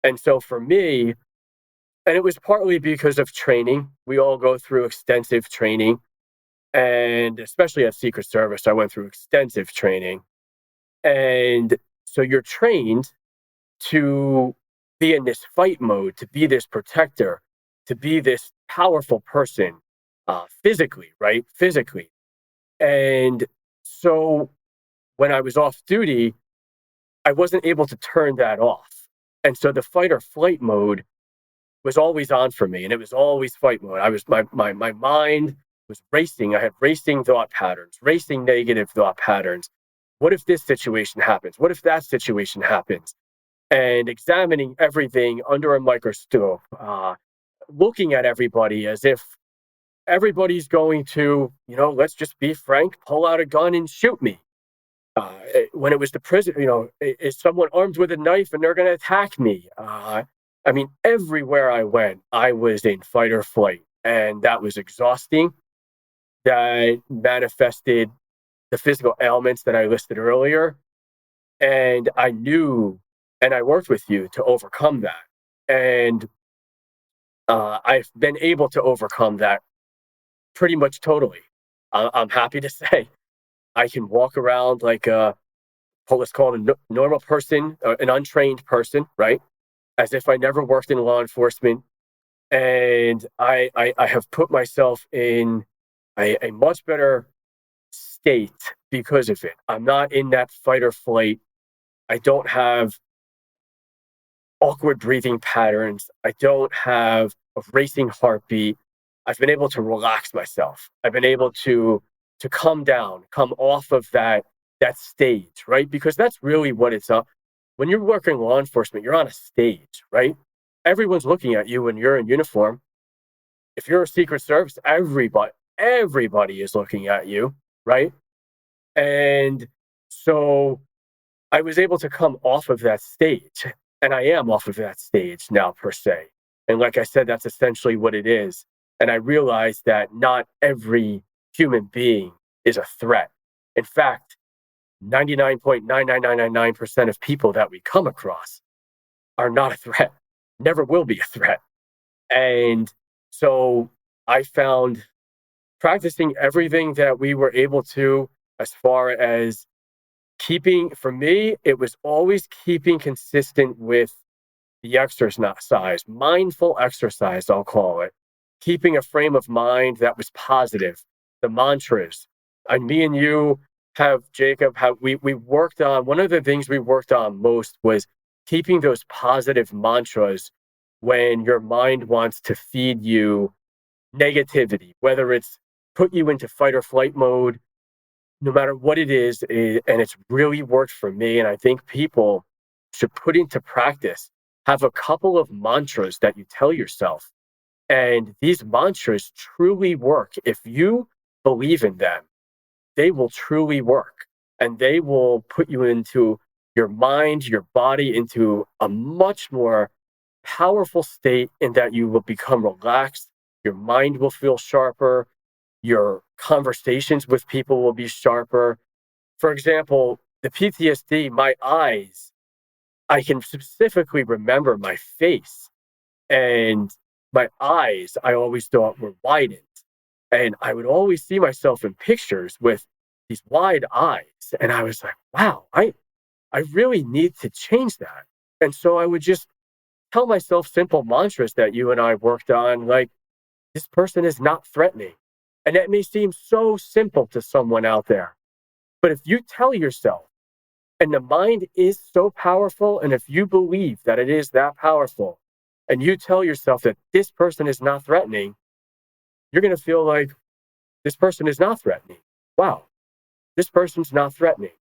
And so for me, and it was partly because of training. We all go through extensive training. And especially at Secret Service, I went through extensive training. And so you're trained to be in this fight mode, to be this protector, to be this powerful person physically, right? Physically. And so when I was off duty, I wasn't able to turn that off. And so the fight or flight mode was always on for me, and it was always fight mode. I was my mind was racing. I had racing thought patterns, racing negative thought patterns. What if this situation happens? What if that situation happens? And examining everything under a microscope, looking at everybody as if everybody's going to, let's just be frank, pull out a gun and shoot me. When it was the prison, is someone armed with a knife and they're going to attack me? Everywhere I went, I was in fight or flight, and that was exhausting. That manifested the physical ailments that I listed earlier. And I knew, and I worked with you to overcome that. And I've been able to overcome that pretty much totally. I'm happy to say I can walk around like let's call it a normal person, an untrained person, right? As if I never worked in law enforcement. And I have put myself in a much better state because of it. I'm not in that fight or flight. I don't have awkward breathing patterns. I don't have a racing heartbeat. I've been able to relax myself. I've been able to come down, come off of that stage, right? Because that's really what it's up. When you're working law enforcement, you're on a stage, right? Everyone's looking at you when you're in uniform. If you're a Secret Service, everybody is looking at you, right? And so I was able to come off of that stage, and I am off of that stage now, per se. And like I said, that's essentially what it is. And I realized that not every human being is a threat. In fact, 99.99999% of people that we come across are not a threat, never will be a threat. And so I found practicing everything that we were able to, as far as keeping, for me, it was always keeping consistent with the exercise, mindful exercise, I'll call it, keeping a frame of mind that was positive, the mantras. And me and you Jacob, we worked on, one of the things we worked on most was keeping those positive mantras when your mind wants to feed you negativity, whether it's put you into fight or flight mode, no matter what it is, and it's really worked for me. And I think people should put into practice, have a couple of mantras that you tell yourself. And these mantras truly work. If you believe in them, they will truly work, and they will put you into your mind, your body, into a much more powerful state, in that you will become relaxed. Your mind will feel sharper. Your conversations with people will be sharper. For example, the PTSD, my eyes, I can specifically remember my face, and my eyes, I always thought were widened. And I would always see myself in pictures with these wide eyes. And I was like, wow, I really need to change that. And so I would just tell myself simple mantras that you and I worked on, like, this person is not threatening. And that may seem so simple to someone out there. But if you tell yourself, and the mind is so powerful, and if you believe that it is that powerful, and you tell yourself that this person is not threatening, you're going to feel like, this person is not threatening. Wow, this person's not threatening.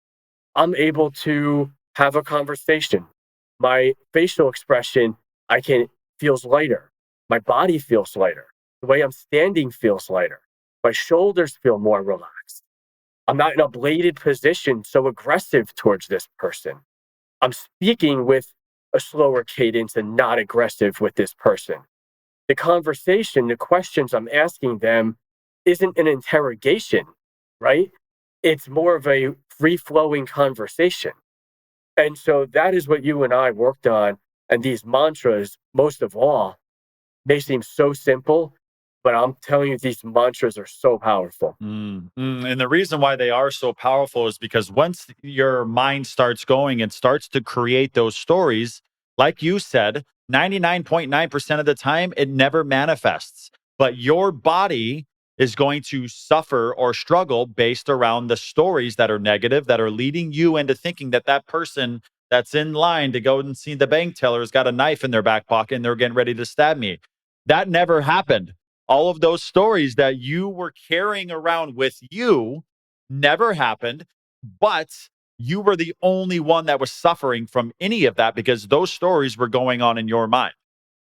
I'm able to have a conversation. My facial expression, feels lighter. My body feels lighter. The way I'm standing feels lighter. My shoulders feel more relaxed. I'm not in a bladed position, so aggressive towards this person. I'm speaking with a slower cadence and not aggressive with this person. The conversation, the questions I'm asking them isn't an interrogation, right? It's more of a free-flowing conversation. And so that is what you and I worked on. And these mantras, most of all, they seem so simple, but I'm telling you, these mantras are so powerful. And the reason why they are so powerful is because once your mind starts going and starts to create those stories, like you said, 99.9% of the time, it never manifests. But your body is going to suffer or struggle based around the stories that are negative, that are leading you into thinking that that person that's in line to go and see the bank teller has got a knife in their back pocket and they're getting ready to stab me. That never happened. All of those stories that you were carrying around with you never happened, but you were the only one that was suffering from any of that because those stories were going on in your mind,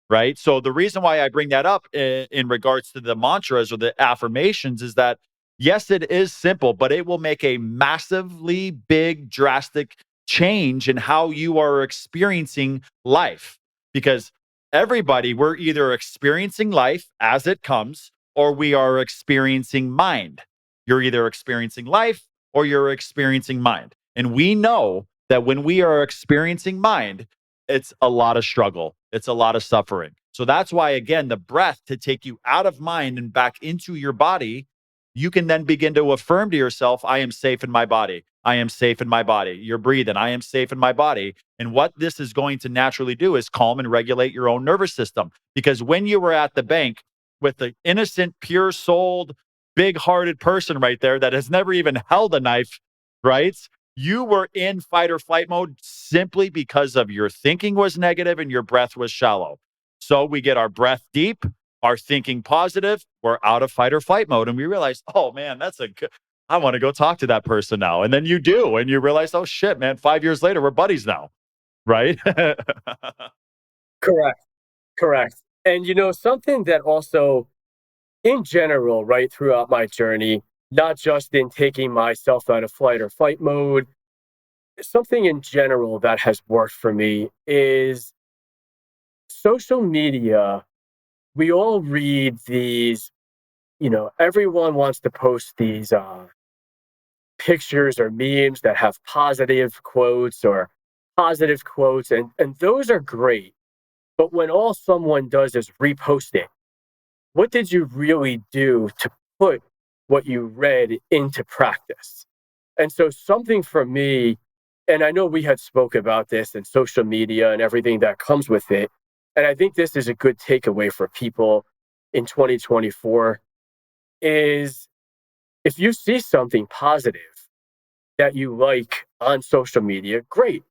right? So the reason why I bring that up in regards to the mantras or the affirmations is that, yes, it is simple, but it will make a massively big, drastic change in how you are experiencing life. Because everybody, we're either experiencing life as it comes, or we are experiencing mind. You're either experiencing life or you're experiencing mind. And we know that when we are experiencing mind, it's a lot of struggle. It's a lot of suffering. So that's why, again, the breath, to take you out of mind and back into your body, you can then begin to affirm to yourself, I am safe in my body. I am safe in my body. You're breathing. I am safe in my body. And what this is going to naturally do is calm and regulate your own nervous system. Because when you were at the bank with the innocent, pure souled, big-hearted person right there that has never even held a knife, right? You were in fight or flight mode simply because of your thinking was negative and your breath was shallow. So we get our breath deep, our thinking positive, we're out of fight or flight mode. And we realize, oh man, that's a good, I want to go talk to that person now. And then you do, and you realize, oh shit, man, 5 years later, we're buddies now. Right? Correct. Correct. And something that also in general, right, throughout my journey, not just in taking myself out of flight or fight mode, something in general that has worked for me is social media. We all read these, everyone wants to post these pictures or memes that have positive quotes or positive quotes, and those are great. But when all someone does is repost it, what did you really do to put what you read into practice? And so something for me, and I know we had spoke about this and social media and everything that comes with it, and I think this is a good takeaway for people in 2024, is if you see something positive that you like on social media, great.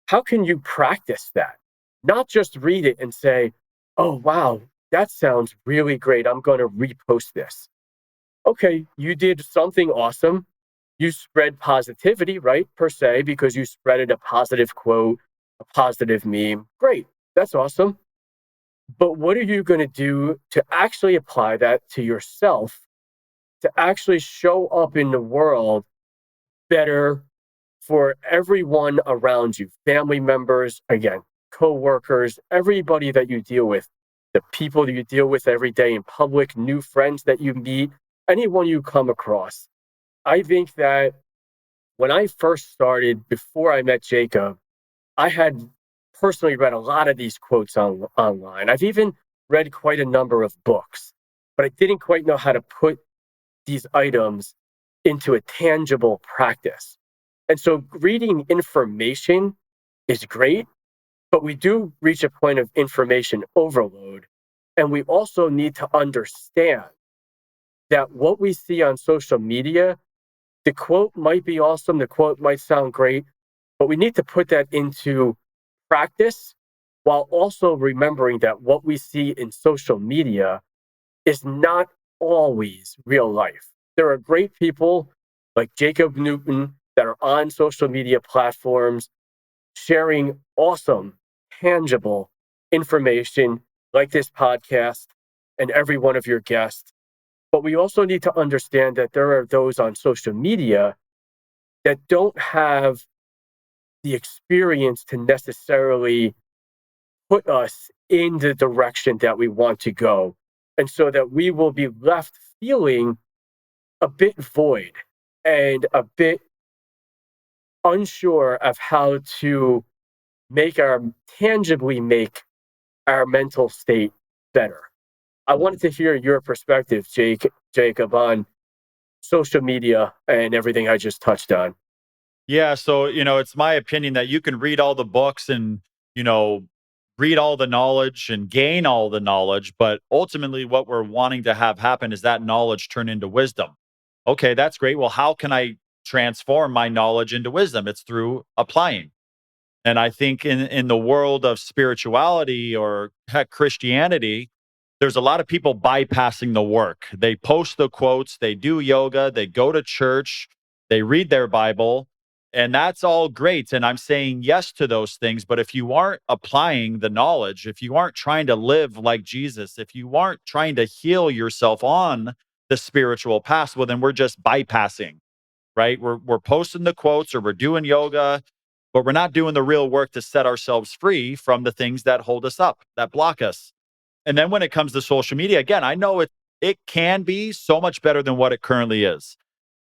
How can you practice that? Not just read it and say, oh, wow, that sounds really great. I'm going to repost this. Okay, you did something awesome. You spread positivity, right, per se, because you spreaded a positive quote, a positive meme. Great, that's awesome. But what are you going to do to actually apply that to yourself, to actually show up in the world better for everyone around you, family members, again, coworkers, everybody that you deal with, the people that you deal with every day in public, new friends that you meet, anyone you come across. I think that when I first started, before I met Jacob, I had personally read a lot of these quotes online. I've even read quite a number of books, but I didn't quite know how to put these items into a tangible practice. And so reading information is great, but we do reach a point of information overload. And we also need to understand that what we see on social media, the quote might be awesome, the quote might sound great, but we need to put that into practice while also remembering that what we see in social media is not always real life. There are great people like Jacob Newton that are on social media platforms sharing awesome, tangible information like this podcast and every one of your guests. But we also need to understand that there are those on social media that don't have the experience to necessarily put us in the direction that we want to go. And so that we will be left feeling a bit void and a bit unsure of how to tangibly make our mental state better. I wanted to hear your perspective, Jacob, on social media and everything I just touched on. Yeah. So, it's my opinion that you can read all the books and, read all the knowledge and gain all the knowledge. But ultimately, what we're wanting to have happen is that knowledge turn into wisdom. Okay, that's great. Well, how can I transform my knowledge into wisdom? It's through applying. And I think in the world of spirituality or heck, Christianity, there's a lot of people bypassing the work. They post the quotes, they do yoga, they go to church, they read their Bible, and that's all great. And I'm saying yes to those things. But if you aren't applying the knowledge, if you aren't trying to live like Jesus, if you aren't trying to heal yourself on the spiritual path, well, then we're just bypassing, right? We're posting the quotes or we're doing yoga, but we're not doing the real work to set ourselves free from the things that hold us up, that block us. And then when it comes to social media, again, I know it can be so much better than what it currently is.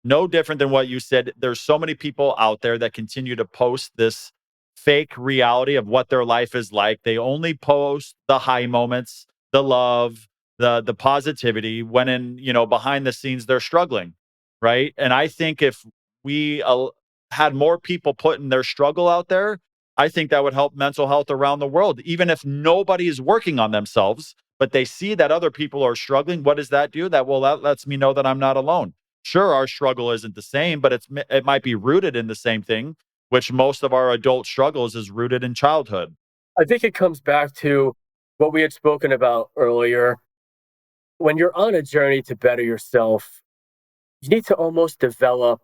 No different than what you said. There's so many people out there that continue to post this fake reality of what their life is like. They only post the high moments, the love, the positivity, when behind the scenes they're struggling, right? And I think if we had more people putting their struggle out there, I think that would help mental health around the world, even if nobody is working on themselves, but they see that other people are struggling. What does that do? That lets me know that I'm not alone. Sure, our struggle isn't the same, but it might be rooted in the same thing, which most of our adult struggles is rooted in childhood. I think it comes back to what we had spoken about earlier. When you're on a journey to better yourself, you need to almost develop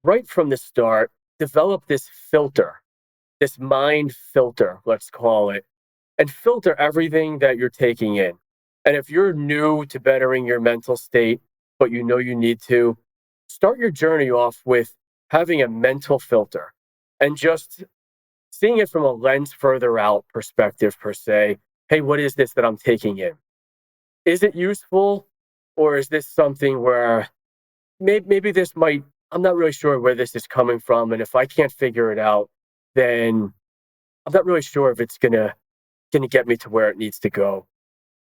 right from the start, develop this filter, this mind filter, let's call it, and filter everything that you're taking in. And if you're new to bettering your mental state, but you know you need to, start your journey off with having a mental filter and just seeing it from a lens further out perspective, per se. Hey, what is this that I'm taking in? Is it useful? Or is this something where maybe this might, I'm not really sure where this is coming from. And if I can't figure it out, then I'm not really sure if it's gonna get me to where it needs to go.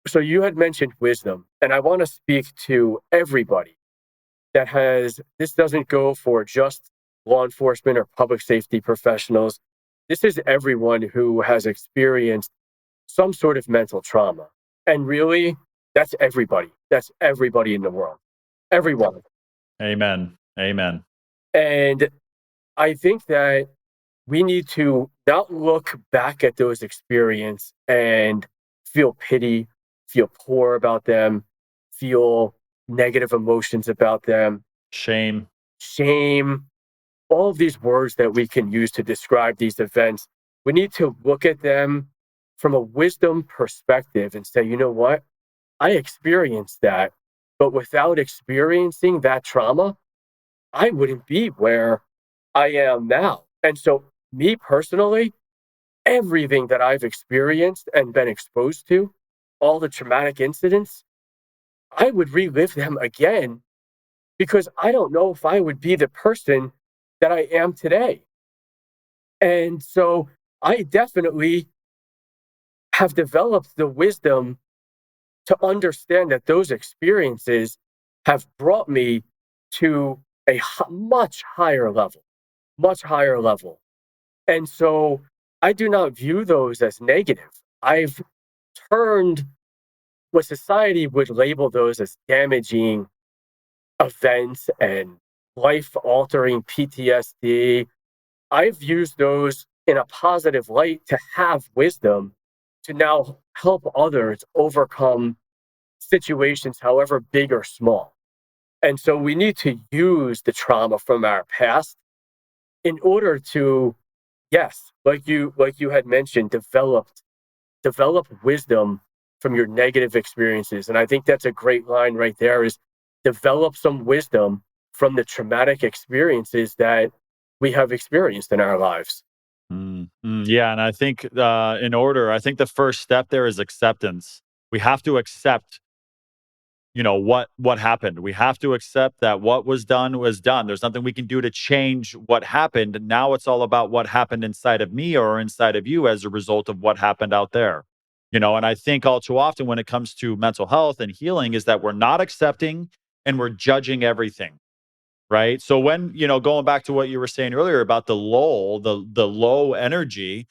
So you had mentioned wisdom, and I want to speak to everybody that has, this doesn't go for just law enforcement or public safety professionals. This is everyone who has experienced some sort of mental trauma. And really, that's everybody. That's everybody in the world. Everyone. Amen. Amen. And I think that we need to not look back at those experiences and feel pity, feel poor about them, feel negative emotions about them, Shame, all of these words that we can use to describe these events. We need to look at them from a wisdom perspective and say, you know what? I experienced that, but without experiencing that trauma, I wouldn't be where I am now. And so, me personally, everything that I've experienced and been exposed to, all the traumatic incidents, I would relive them again because I don't know if I would be the person that I am today. And so I definitely have developed the wisdom to understand that those experiences have brought me to a much higher level, much higher level. And so I do not view those as negative. I've turned what society would label those as damaging events and life altering PTSD. I've used those in a positive light to have wisdom to now help others overcome situations, however big or small. And so we need to use the trauma from our past in order to, yes, like you had mentioned, develop wisdom from your negative experiences. And I think that's a great line right there, is develop some wisdom from the traumatic experiences that we have experienced in our lives. Yeah, and I think I think the first step there is acceptance. We have to accept, what happened. We have to accept that what was done was done. There's nothing we can do to change what happened. Now it's all about what happened inside of me or inside of you as a result of what happened out there. And I think all too often when it comes to mental health and healing is that we're not accepting and we're judging everything. Right. So when, going back to what you were saying earlier about the lull, the low energy,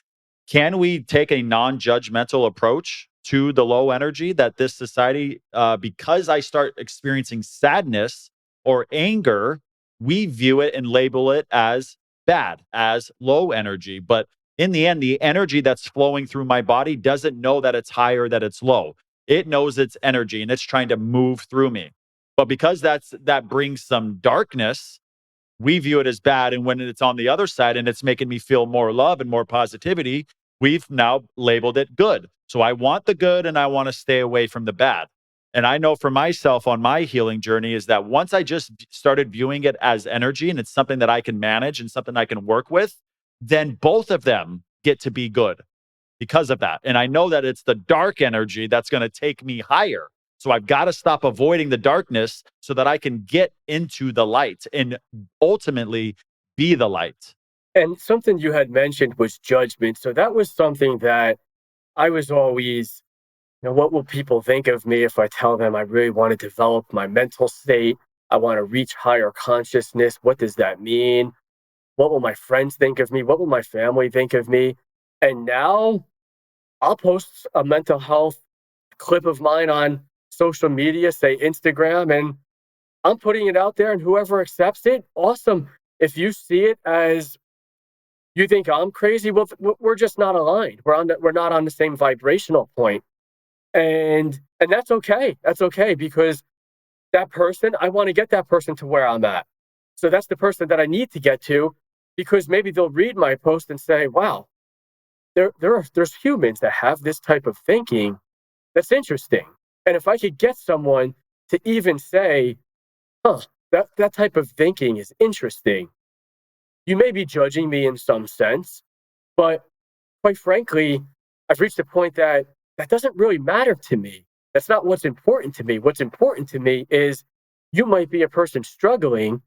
can we take a non-judgmental approach to the low energy that this society, because I start experiencing sadness or anger, we view it and label it as bad, as low energy. But in the end, the energy that's flowing through my body doesn't know that it's high or that it's low. It knows it's energy and it's trying to move through me. But because that brings some darkness, we view it as bad. And when it's on the other side and it's making me feel more love and more positivity, we've now labeled it good. So I want the good and I want to stay away from the bad. And I know for myself on my healing journey is that once I just started viewing it as energy and it's something that I can manage and something I can work with, then both of them get to be good because of that. And I know that it's the dark energy that's going to take me higher. So I've got to stop avoiding the darkness so that I can get into the light and ultimately be the light. And something you had mentioned was judgment. So that was something that I was always, what will people think of me if I tell them I really want to develop my mental state? I want to reach higher consciousness. What does that mean? What will my friends think of me? What will my family think of me? And now I'll post a mental health clip of mine on social media, say Instagram, and I'm putting it out there, and whoever accepts it, awesome. If you see it as you think I'm crazy, well, we're just not aligned. We're not on the same vibrational point, and that's okay. That's okay because that person, I want to get that person to where I'm at. So that's the person that I need to get to, because maybe they'll read my post and say, "Wow, there's humans that have this type of thinking. That's interesting." And if I could get someone to even say, "Huh, that type of thinking is interesting," you may be judging me in some sense, but quite frankly, I've reached a point that doesn't really matter to me. That's not what's important to me. What's important to me is you might be a person struggling,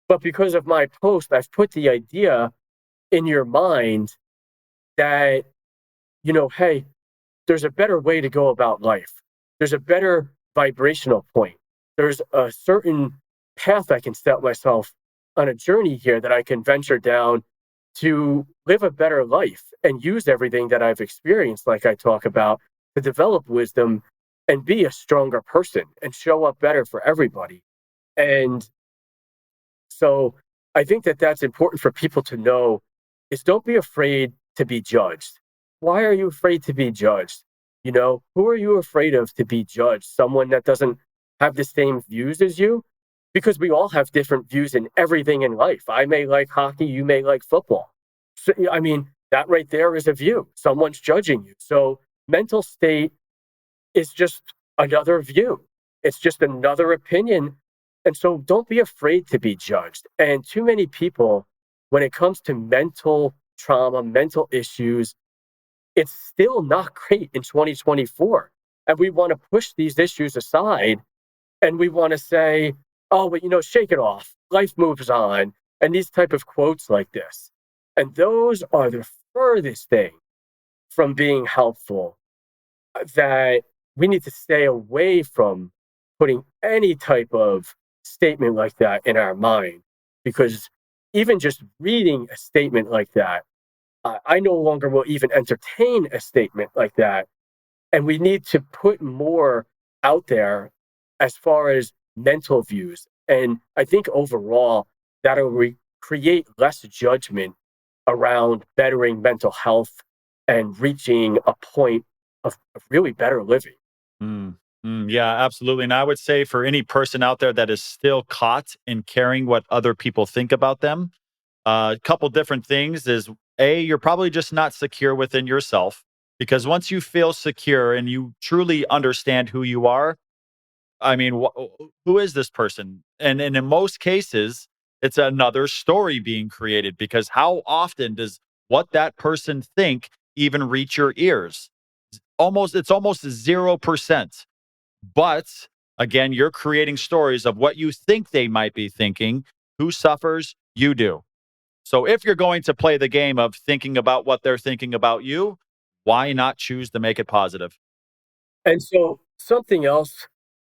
but because of my post, I've put the idea in your mind that, hey, there's a better way to go about life. There's a better vibrational point. There's a certain path I can set myself on a journey here that I can venture down to live a better life and use everything that I've experienced, like I talk about, to develop wisdom and be a stronger person and show up better for everybody. And so I think that that's important for people to know is don't be afraid to be judged. Why are you afraid to be judged? Who are you afraid of to be judged? Someone that doesn't have the same views as you? Because we all have different views in everything in life. I may like hockey, you may like football. So, I mean, that right there is a view. Someone's judging you. So mental state is just another view. It's just another opinion. And so don't be afraid to be judged. And too many people, when it comes to mental trauma, mental issues, it's still not great in 2024. And we want to push these issues aside and we want to say, oh, but shake it off. Life moves on. And these type of quotes like this. And those are the furthest thing from being helpful, that we need to stay away from putting any type of statement like that in our mind. Because even just reading a statement like that, I no longer will even entertain a statement like that. And we need to put more out there as far as mental views. And I think overall, that'll create less judgment around bettering mental health and reaching a point of really better living. Yeah, absolutely. And I would say for any person out there that is still caught in caring what other people think about them, a couple different things is you're probably just not secure within yourself, because once you feel secure and you truly understand who you are, I mean, who is this person? And in most cases, it's another story being created, because how often does what that person think even reach your ears? It's almost 0%. But again, you're creating stories of what you think they might be thinking. Who suffers? You do. So if you're going to play the game of thinking about what they're thinking about you, why not choose to make it positive? And so something else,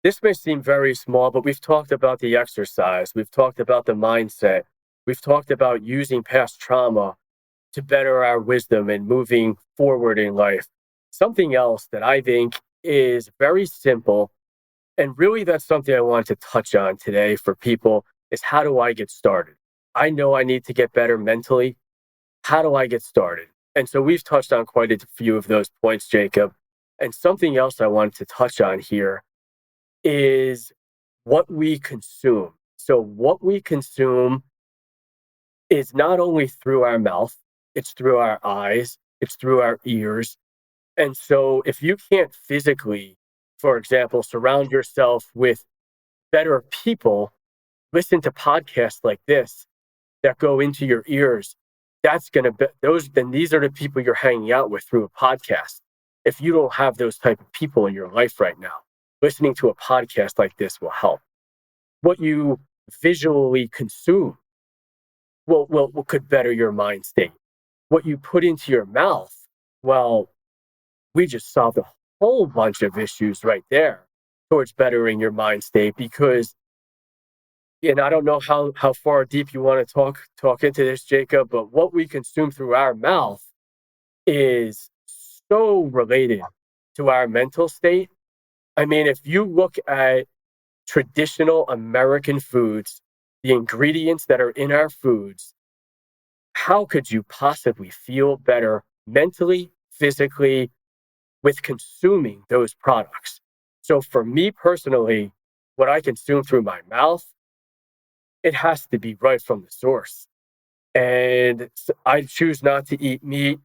this may seem very small, but we've talked about the exercise. We've talked about the mindset. We've talked about using past trauma to better our wisdom and moving forward in life. Something else that I think is very simple, and really that's something I want to touch on today for people, is how do I get started? I know I need to get better mentally. How do I get started? And so we've touched on quite a few of those points, Jacob. And something else I wanted to touch on here is what we consume. So what we consume is not only through our mouth, it's through our eyes, it's through our ears. And so if you can't physically, for example, surround yourself with better people, listen to podcasts like this that go into your ears, that's going to be then these are the people you're hanging out with through a podcast. If you don't have those type of people in your life right now, listening to a podcast like this will help. What you visually consume will could better your mind state. What you put into your mouth, well, we just solved a whole bunch of issues right there towards bettering your mind state. Because, and I don't know how far deep you want to talk into this, Jacob, but what we consume through our mouth is so related to our mental state. I mean, if you look at traditional American foods, the ingredients that are in our foods, how could you possibly feel better mentally, physically, with consuming those products? So for me personally, what I consume through my mouth, it has to be right from the source. And I choose not to eat meat.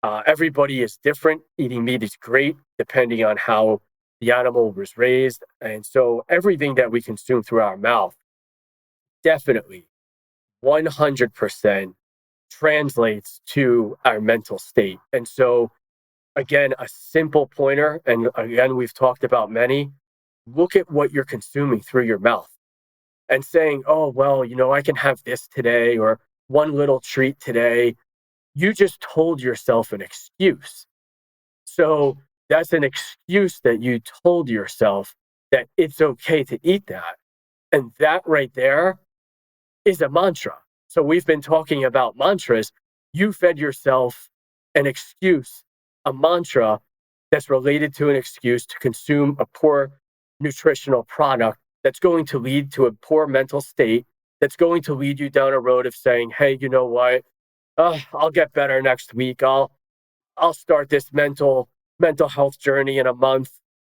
Everybody is different. Eating meat is great depending on how the animal was raised. And so everything that we consume through our mouth definitely 100% translates to our mental state. And so, again, a simple pointer, and again, we've talked about many, look at what you're consuming through your mouth and saying, oh, well, I can have this today or one little treat today. You just told yourself an excuse. So that's an excuse that you told yourself that it's okay to eat that. And that right there is a mantra. So we've been talking about mantras. You fed yourself an excuse, a mantra that's related to an excuse to consume a poor nutritional product that's going to lead to a poor mental state, that's going to lead you down a road of saying, hey, you know what? I'll get better next week. I'll start this mental health journey in a month.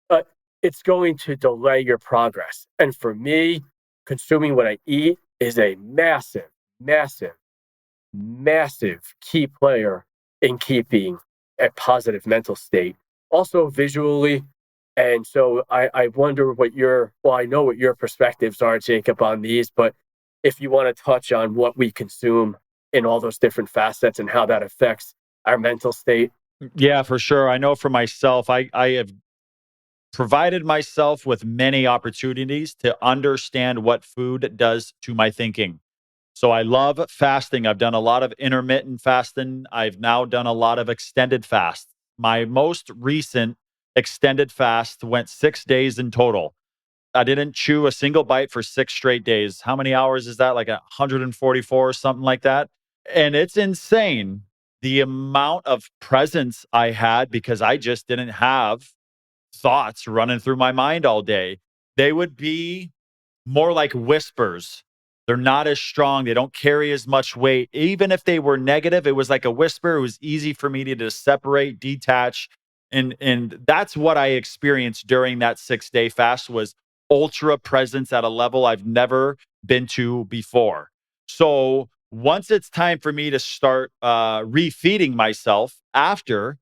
But it's going to delay your progress. And for me, consuming what I eat is a massive, massive, massive key player in keeping a positive mental state. Also visually. And so I wonder I know what your perspectives are, Jacob, on these, but if you want to touch on what we consume in all those different facets and how that affects our mental state. Yeah, for sure. I know for myself, I have provided myself with many opportunities to understand what food does to my thinking. So I love fasting. I've done a lot of intermittent fasting. I've now done a lot of extended fasts. My most recent extended fast went 6 days in total. I didn't chew a single bite for 6 straight days. How many hours is that? Like 144 or something like that. And it's insane the amount of presence I had because I just didn't have thoughts running through my mind all day. They would be more like whispers. They're not as strong. They don't carry as much weight. Even if they were negative, it was like a whisper. It was easy for me to just separate, detach. And that's what I experienced during that 6 day fast was ultra presence at a level I've never been to before. So once it's time for me to start refeeding myself after,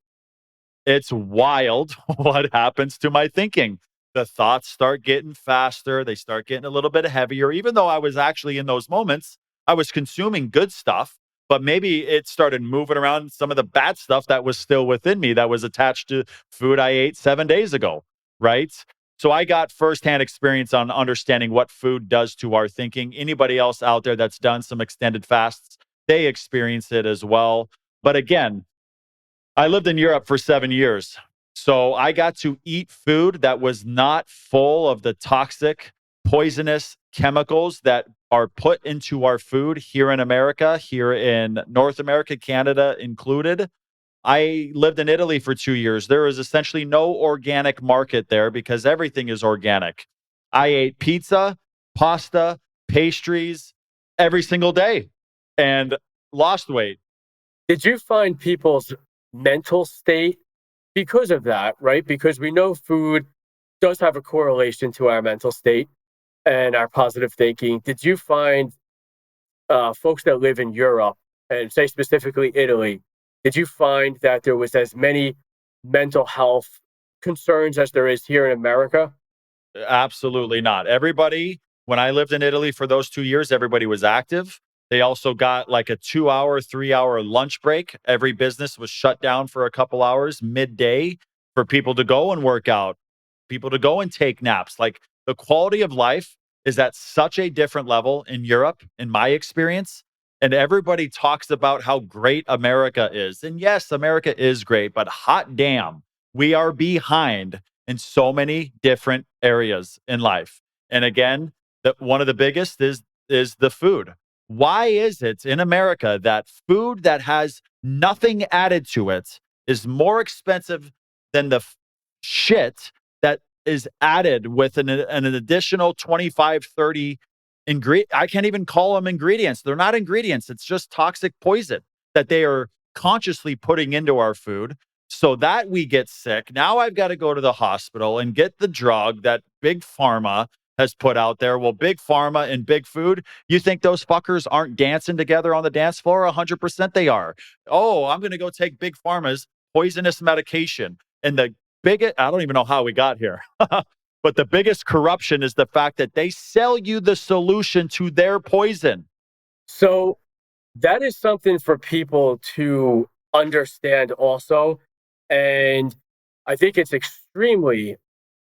it's wild what happens to my thinking. The thoughts start getting faster. They start getting a little bit heavier. Even though I was actually in those moments, I was consuming good stuff, but maybe it started moving around some of the bad stuff that was still within me that was attached to food I ate 7 days ago. Right. So I got firsthand experience on understanding what food does to our thinking. Anybody else out there that's done some extended fasts, they experience it as well. But again, I lived in Europe for 7 years. So I got to eat food that was not full of the toxic, poisonous chemicals that are put into our food here in America, here in North America, Canada included. I lived in Italy for 2 years. There is essentially no organic market there because everything is organic. I ate pizza, pasta, pastries every single day and lost weight. Did you find people's mental state because of that, right? Because we know food does have a correlation to our mental state and our positive thinking. Did you find folks that live in Europe and say specifically Italy, did you find that there was as many mental health concerns as there is here in America? Absolutely not. Everybody, when I lived in Italy for those 2 years, everybody was active. They also got like a 2 hour, 3 hour lunch break. Every business was shut down for a couple hours midday for people to go and work out, people to go and take naps. Like the quality of life is at such a different level in Europe, in my experience. And everybody talks about how great America is. And yes, America is great, but hot damn, we are behind in so many different areas in life. And again, one of the biggest is the food. Why is it in America that food that has nothing added to it is more expensive than the shit that is added with an additional 25, 30 ingredient. I can't even call them ingredients. They're not ingredients. It's just toxic poison that they are consciously putting into our food so that we get sick. Now I've got to go to the hospital and get the drug that big pharma has put out there. Well, big pharma and big food, you think those fuckers aren't dancing together on the dance floor? 100% they are. Oh, I'm going to go take big pharma's poisonous medication. And the biggest, I don't even know how we got here, but the biggest corruption is the fact that they sell you the solution to their poison. So that is something for people to understand also. And I think it's extremely,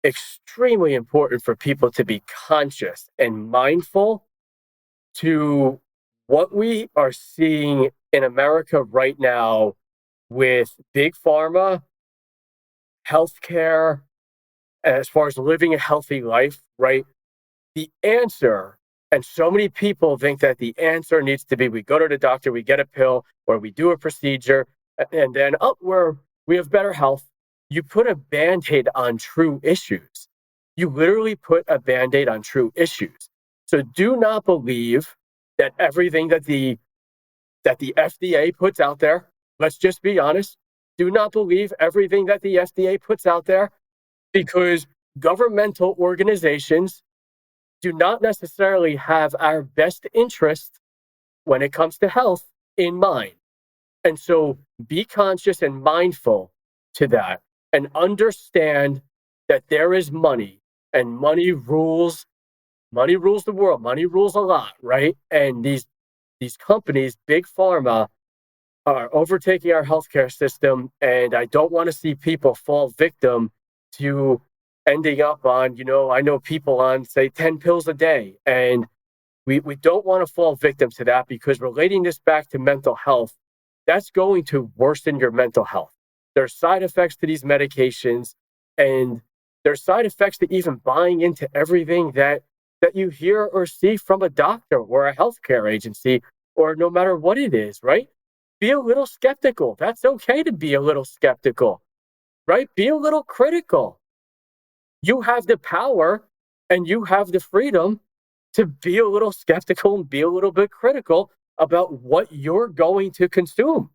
extremely important for people to be conscious and mindful to what we are seeing in America right now with big pharma, healthcare, as far as living a healthy life, right? The answer, and so many people think that the answer needs to be we go to the doctor, we get a pill, or we do a procedure, and then, we have better health. You put a Band-Aid on true issues. You literally put a Band-Aid on true issues. So do not believe that everything that the FDA puts out there, let's just be honest, do not believe everything that the FDA puts out there, because governmental organizations do not necessarily have our best interest when it comes to health in mind. And so be conscious and mindful to that, and understand that there is money, and money rules the world. Money rules a lot, right? And these companies, big pharma, are overtaking our healthcare system. And I don't want to see people fall victim to ending up on, I know people on, say, 10 pills a day. And we don't want to fall victim to that, because relating this back to mental health, that's going to worsen your mental health. There's side effects to these medications, and there's side effects to even buying into everything that you hear or see from a doctor or a healthcare agency, or no matter what it is, right? Be a little skeptical. That's okay to be a little skeptical, right? Be a little critical. You have the power and you have the freedom to be a little skeptical and be a little bit critical about what you're going to consume.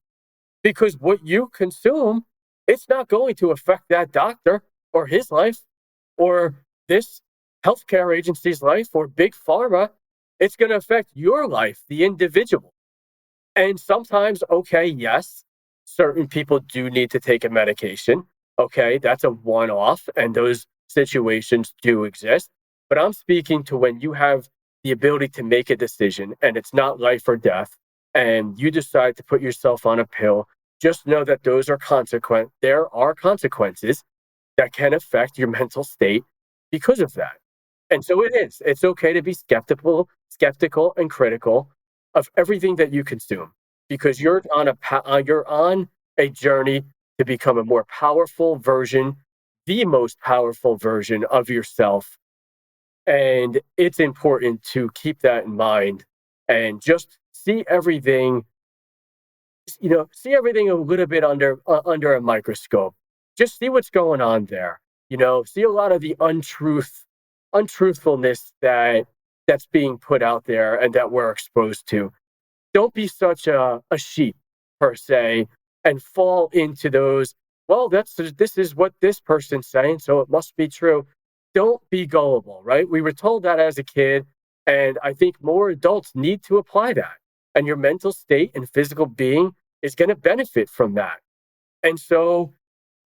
Because what you consume, it's not going to affect that doctor or his life or this healthcare agency's life or big pharma. It's going to affect your life, the individual. And sometimes, okay, yes, certain people do need to take a medication. Okay, that's a one-off, and those situations do exist. But I'm speaking to when you have the ability to make a decision and it's not life or death, and you decide to put yourself on a pill. Just know that those are consequent. There are consequences that can affect your mental state because of that. And so it's okay to be skeptical and critical of everything that you consume, because you're on a journey to become a more powerful version, the most powerful version of yourself. And it's important to keep that in mind and just see everything a little bit under a microscope. Just see what's going on there. See a lot of the untruthfulness that's being put out there and that we're exposed to. Don't be such a sheep, per se, and fall into those, well, this is what this person's saying, so it must be true. Don't be gullible, right? We were told that as a kid, and I think more adults need to apply that. And your mental state and physical being is going to benefit from that. And so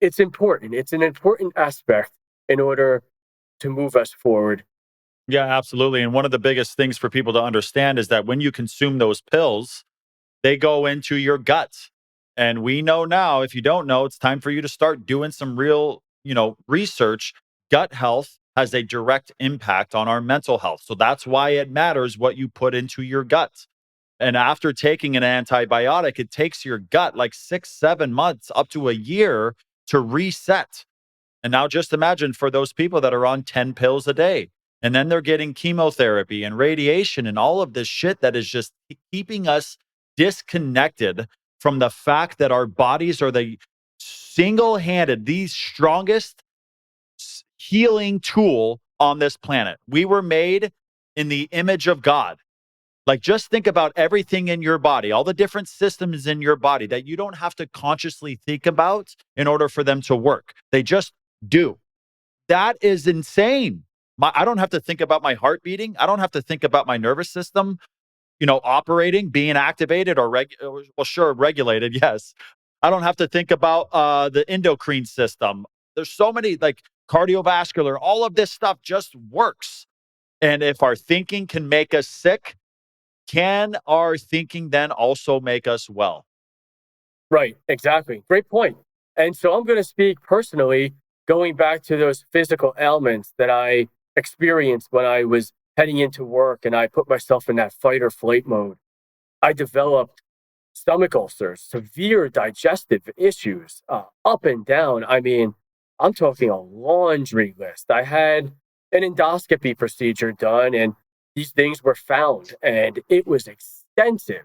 it's important. It's an important aspect in order to move us forward. Yeah, absolutely. And one of the biggest things for people to understand is that when you consume those pills, they go into your gut. And we know now, if you don't know, it's time for you to start doing some real, research. Gut health has a direct impact on our mental health. So that's why it matters what you put into your gut. And after taking an antibiotic, it takes your gut like 6-7 months, up to a year, to reset. And now just imagine for those people that are on 10 pills a day, and then they're getting chemotherapy and radiation and all of this shit that is just keeping us disconnected from the fact that our bodies are the the strongest healing tool on this planet. We were made in the image of God. Like, just think about everything in your body, all the different systems in your body that you don't have to consciously think about in order for them to work. They just do. That is insane. I don't have to think about my heart beating. I don't have to think about my nervous system, operating, being activated or regulated. Yes. I don't have to think about the endocrine system. There's so many, like, cardiovascular, all of this stuff just works. And if our thinking can make us sick, can our thinking then also make us well? Right, exactly. Great point. And so I'm going to speak personally, going back to those physical ailments that I experienced when I was heading into work and I put myself in that fight or flight mode. I developed stomach ulcers, severe digestive issues, up and down. I mean, I'm talking a laundry list. I had an endoscopy procedure done, and these things were found, and it was extensive.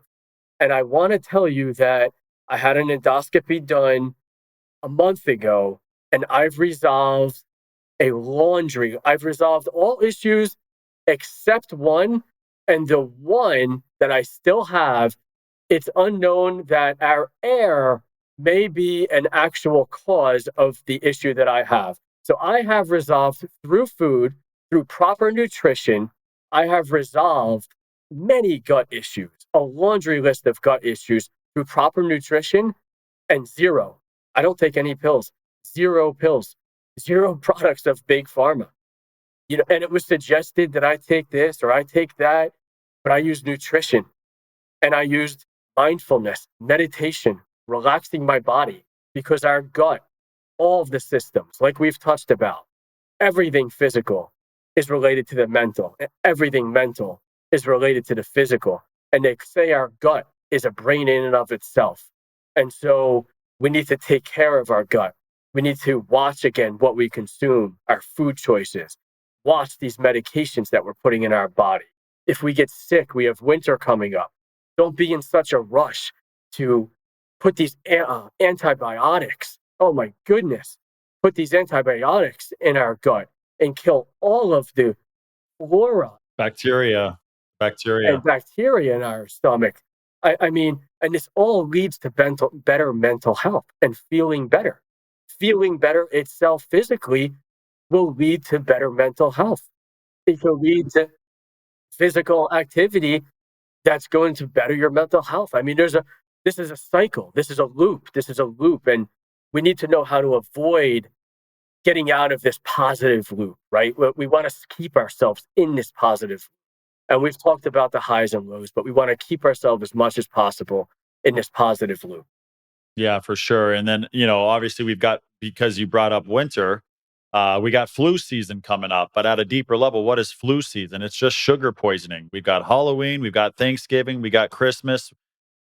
And I want to tell you that I had an endoscopy done a month ago, and I've resolved I've resolved all issues except one. And the one that I still have, it's unknown that our air may be an actual cause of the issue that I have. So I have resolved through food, through proper nutrition, I have resolved many gut issues, a laundry list of gut issues through proper nutrition, and zero. I don't take any pills, zero pills, zero products of big pharma. And it was suggested that I take this or I take that, but I used nutrition and I used mindfulness, meditation, relaxing my body, because our gut, all of the systems, like we've touched about, everything physical is related to the mental, and everything mental is related to the physical. And they say our gut is a brain in and of itself. And so we need to take care of our gut. We need to watch again what we consume, our food choices, watch these medications that we're putting in our body. If we get sick, we have winter coming up. Don't be in such a rush to put these antibiotics. Oh my goodness. Put these antibiotics in our gut and kill all of the flora Bacteria. and bacteria in our stomach. I mean, and this all leads to better mental health and feeling better. Feeling better itself physically will lead to better mental health. It will lead to physical activity that's going to better your mental health. I mean, this is a cycle. This is a loop. And we need to know how to avoid getting out of this positive loop, right? We want to keep ourselves in this positive. And we've talked about the highs and lows, but we want to keep ourselves as much as possible in this positive loop. Yeah, for sure. And then, obviously we've got, because you brought up winter, we got flu season coming up. But at a deeper level, what is flu season? It's just sugar poisoning. We've got Halloween, we've got Thanksgiving, we got Christmas,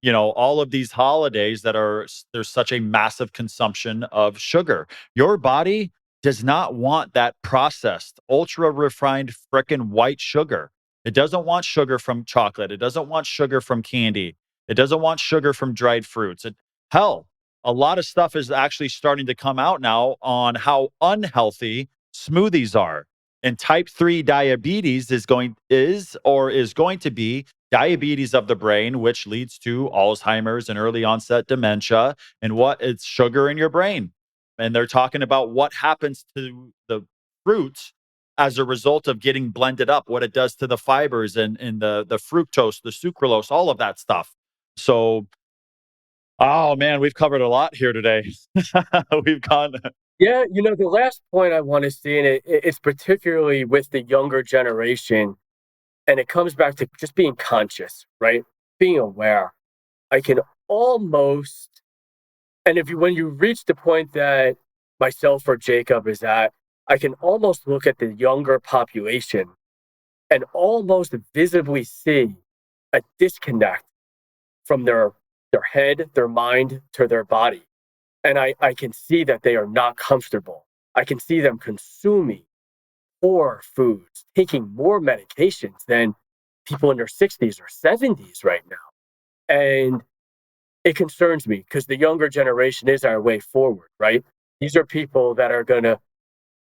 all of these holidays there's such a massive consumption of sugar. Your body does not want that processed, ultra refined, frickin' white sugar. It doesn't want sugar from chocolate. It doesn't want sugar from candy. It doesn't want sugar from dried fruits. Hell, a lot of stuff is actually starting to come out now on how unhealthy smoothies are. And type 3 diabetes is going to be diabetes of the brain, which leads to Alzheimer's and early onset dementia. And it's sugar in your brain. And they're talking about what happens to the fruit as a result of getting blended up, what it does to the fibers and the fructose, the sucralose, all of that stuff. So, oh man, we've covered a lot here today. We've gone. Yeah, the last point I want to see, and it's particularly with the younger generation, and it comes back to just being conscious, right? Being aware. I can almost, and when you reach the point that myself or Jacob is at, I can almost look at the younger population and almost visibly see a disconnect from their head, their mind to their body. And I can see that they are not comfortable. I can see them consuming poor foods, taking more medications than people in their 60s or 70s right now. And it concerns me because the younger generation is our way forward, right? These are people that are going to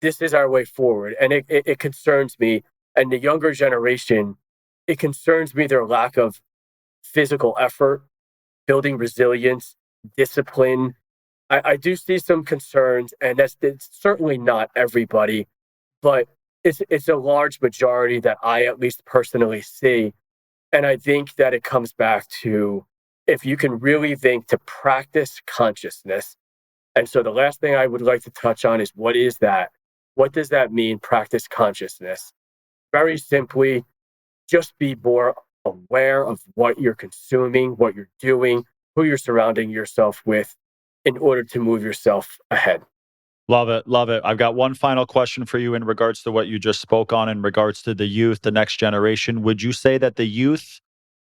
this is our way forward. And it concerns me. And the younger generation, it concerns me their lack of physical effort, building resilience, discipline. I do see some concerns, and it's certainly not everybody, but it's a large majority that I at least personally see. And I think that it comes back to, if you can really think, to practice consciousness. And so the last thing I would like to touch on is, what is that? What does that mean, practice consciousness? Very simply, just be more aware of what you're consuming, what you're doing, who you're surrounding yourself with in order to move yourself ahead. Love it. Love it. I've got one final question for you in regards to what you just spoke on in regards to the youth, the next generation. Would you say that the youth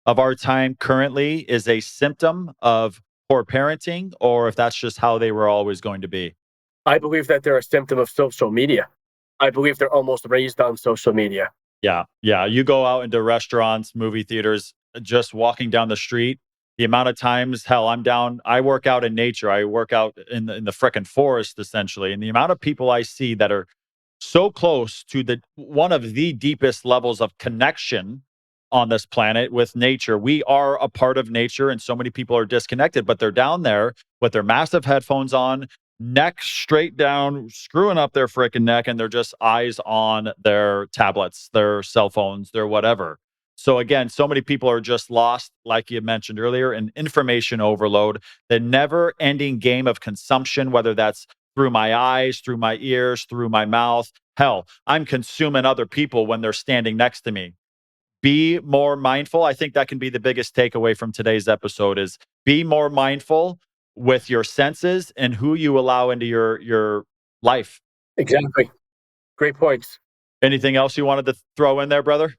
of our time currently is a symptom of poor parenting, or if that's just how they were always going to be? I believe that they're a symptom of social media. I believe they're almost raised on social media. Yeah. Yeah. You go out into restaurants, movie theaters, just walking down the street. The amount of times, hell, I work out in nature. I work out in the frickin' forest, essentially. And the amount of people I see that are so close to one of the deepest levels of connection on this planet with nature. We are a part of nature, and so many people are disconnected, but they're down there with their massive headphones on, neck straight down, screwing up their frickin' neck, and they're just eyes on their tablets, their cell phones, their whatever. So again, so many people are just lost, like you mentioned earlier, in information overload, the never ending game of consumption, whether that's through my eyes, through my ears, through my mouth. Hell, I'm consuming other people when they're standing next to me. Be more mindful. I think that can be the biggest takeaway from today's episode is be more mindful with your senses and who you allow into your life. Exactly. Great points. Anything else you wanted to throw in there, brother?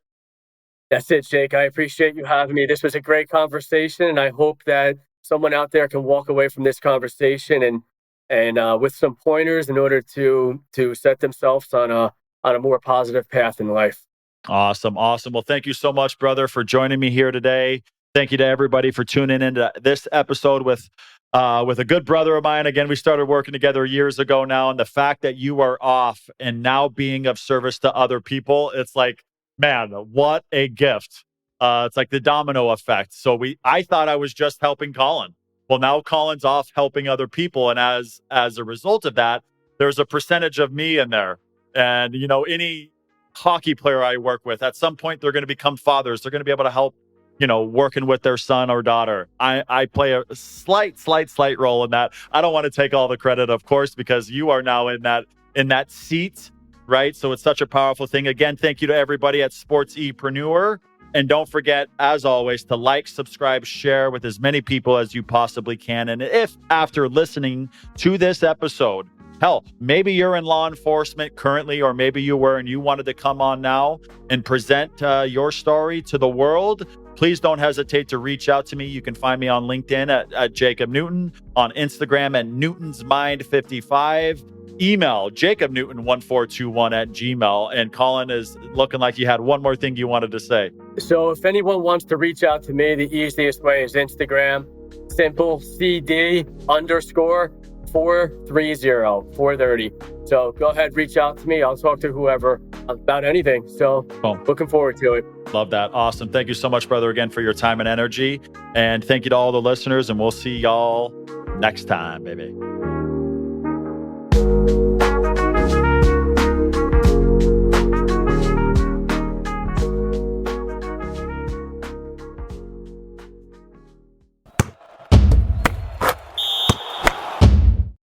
That's it, Jake. I appreciate you having me. This was a great conversation, and I hope that someone out there can walk away from this conversation and with some pointers in order to set themselves on a more positive path in life. Awesome. Awesome. Well, thank you so much, brother, for joining me here today. Thank you to everybody for tuning into this episode with a good brother of mine. Again, we started working together years ago now, and the fact that you are off and now being of service to other people, it's like, man, what a gift. It's like the domino effect. So I thought I was just helping Collin. Well, now Collin's off helping other people. And as a result of that, there's a percentage of me in there. And, any hockey player I work with, at some point, they're going to become fathers. They're going to be able to help, working with their son or daughter. I play a slight role in that. I don't want to take all the credit, of course, because you are now in that seat, right? So it's such a powerful thing. Again, thank you to everybody at SportsEpreneur. And don't forget, as always, to like, subscribe, share with as many people as you possibly can. And if after listening to this episode, hell, maybe you're in law enforcement currently, or maybe you were and you wanted to come on now and present your story to the world, please don't hesitate to reach out to me. You can find me on LinkedIn at Jacob Newton, on Instagram at Newton's Mind 55. Email jacobnewton1421@gmail. And Collin is looking like you had one more thing you wanted to say. So if anyone wants to reach out to me, the easiest way is Instagram. Simple, CD_430. So go ahead, reach out to me. I'll talk to whoever about anything. So looking forward to it. Love that. Awesome. Thank you so much, brother, again, for your time and energy. And thank you to all the listeners. And we'll see y'all next time, baby.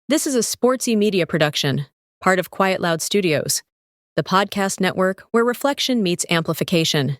This is a SportsE Media production, part of QuietLoud Studios, the podcast network where reflection meets amplification.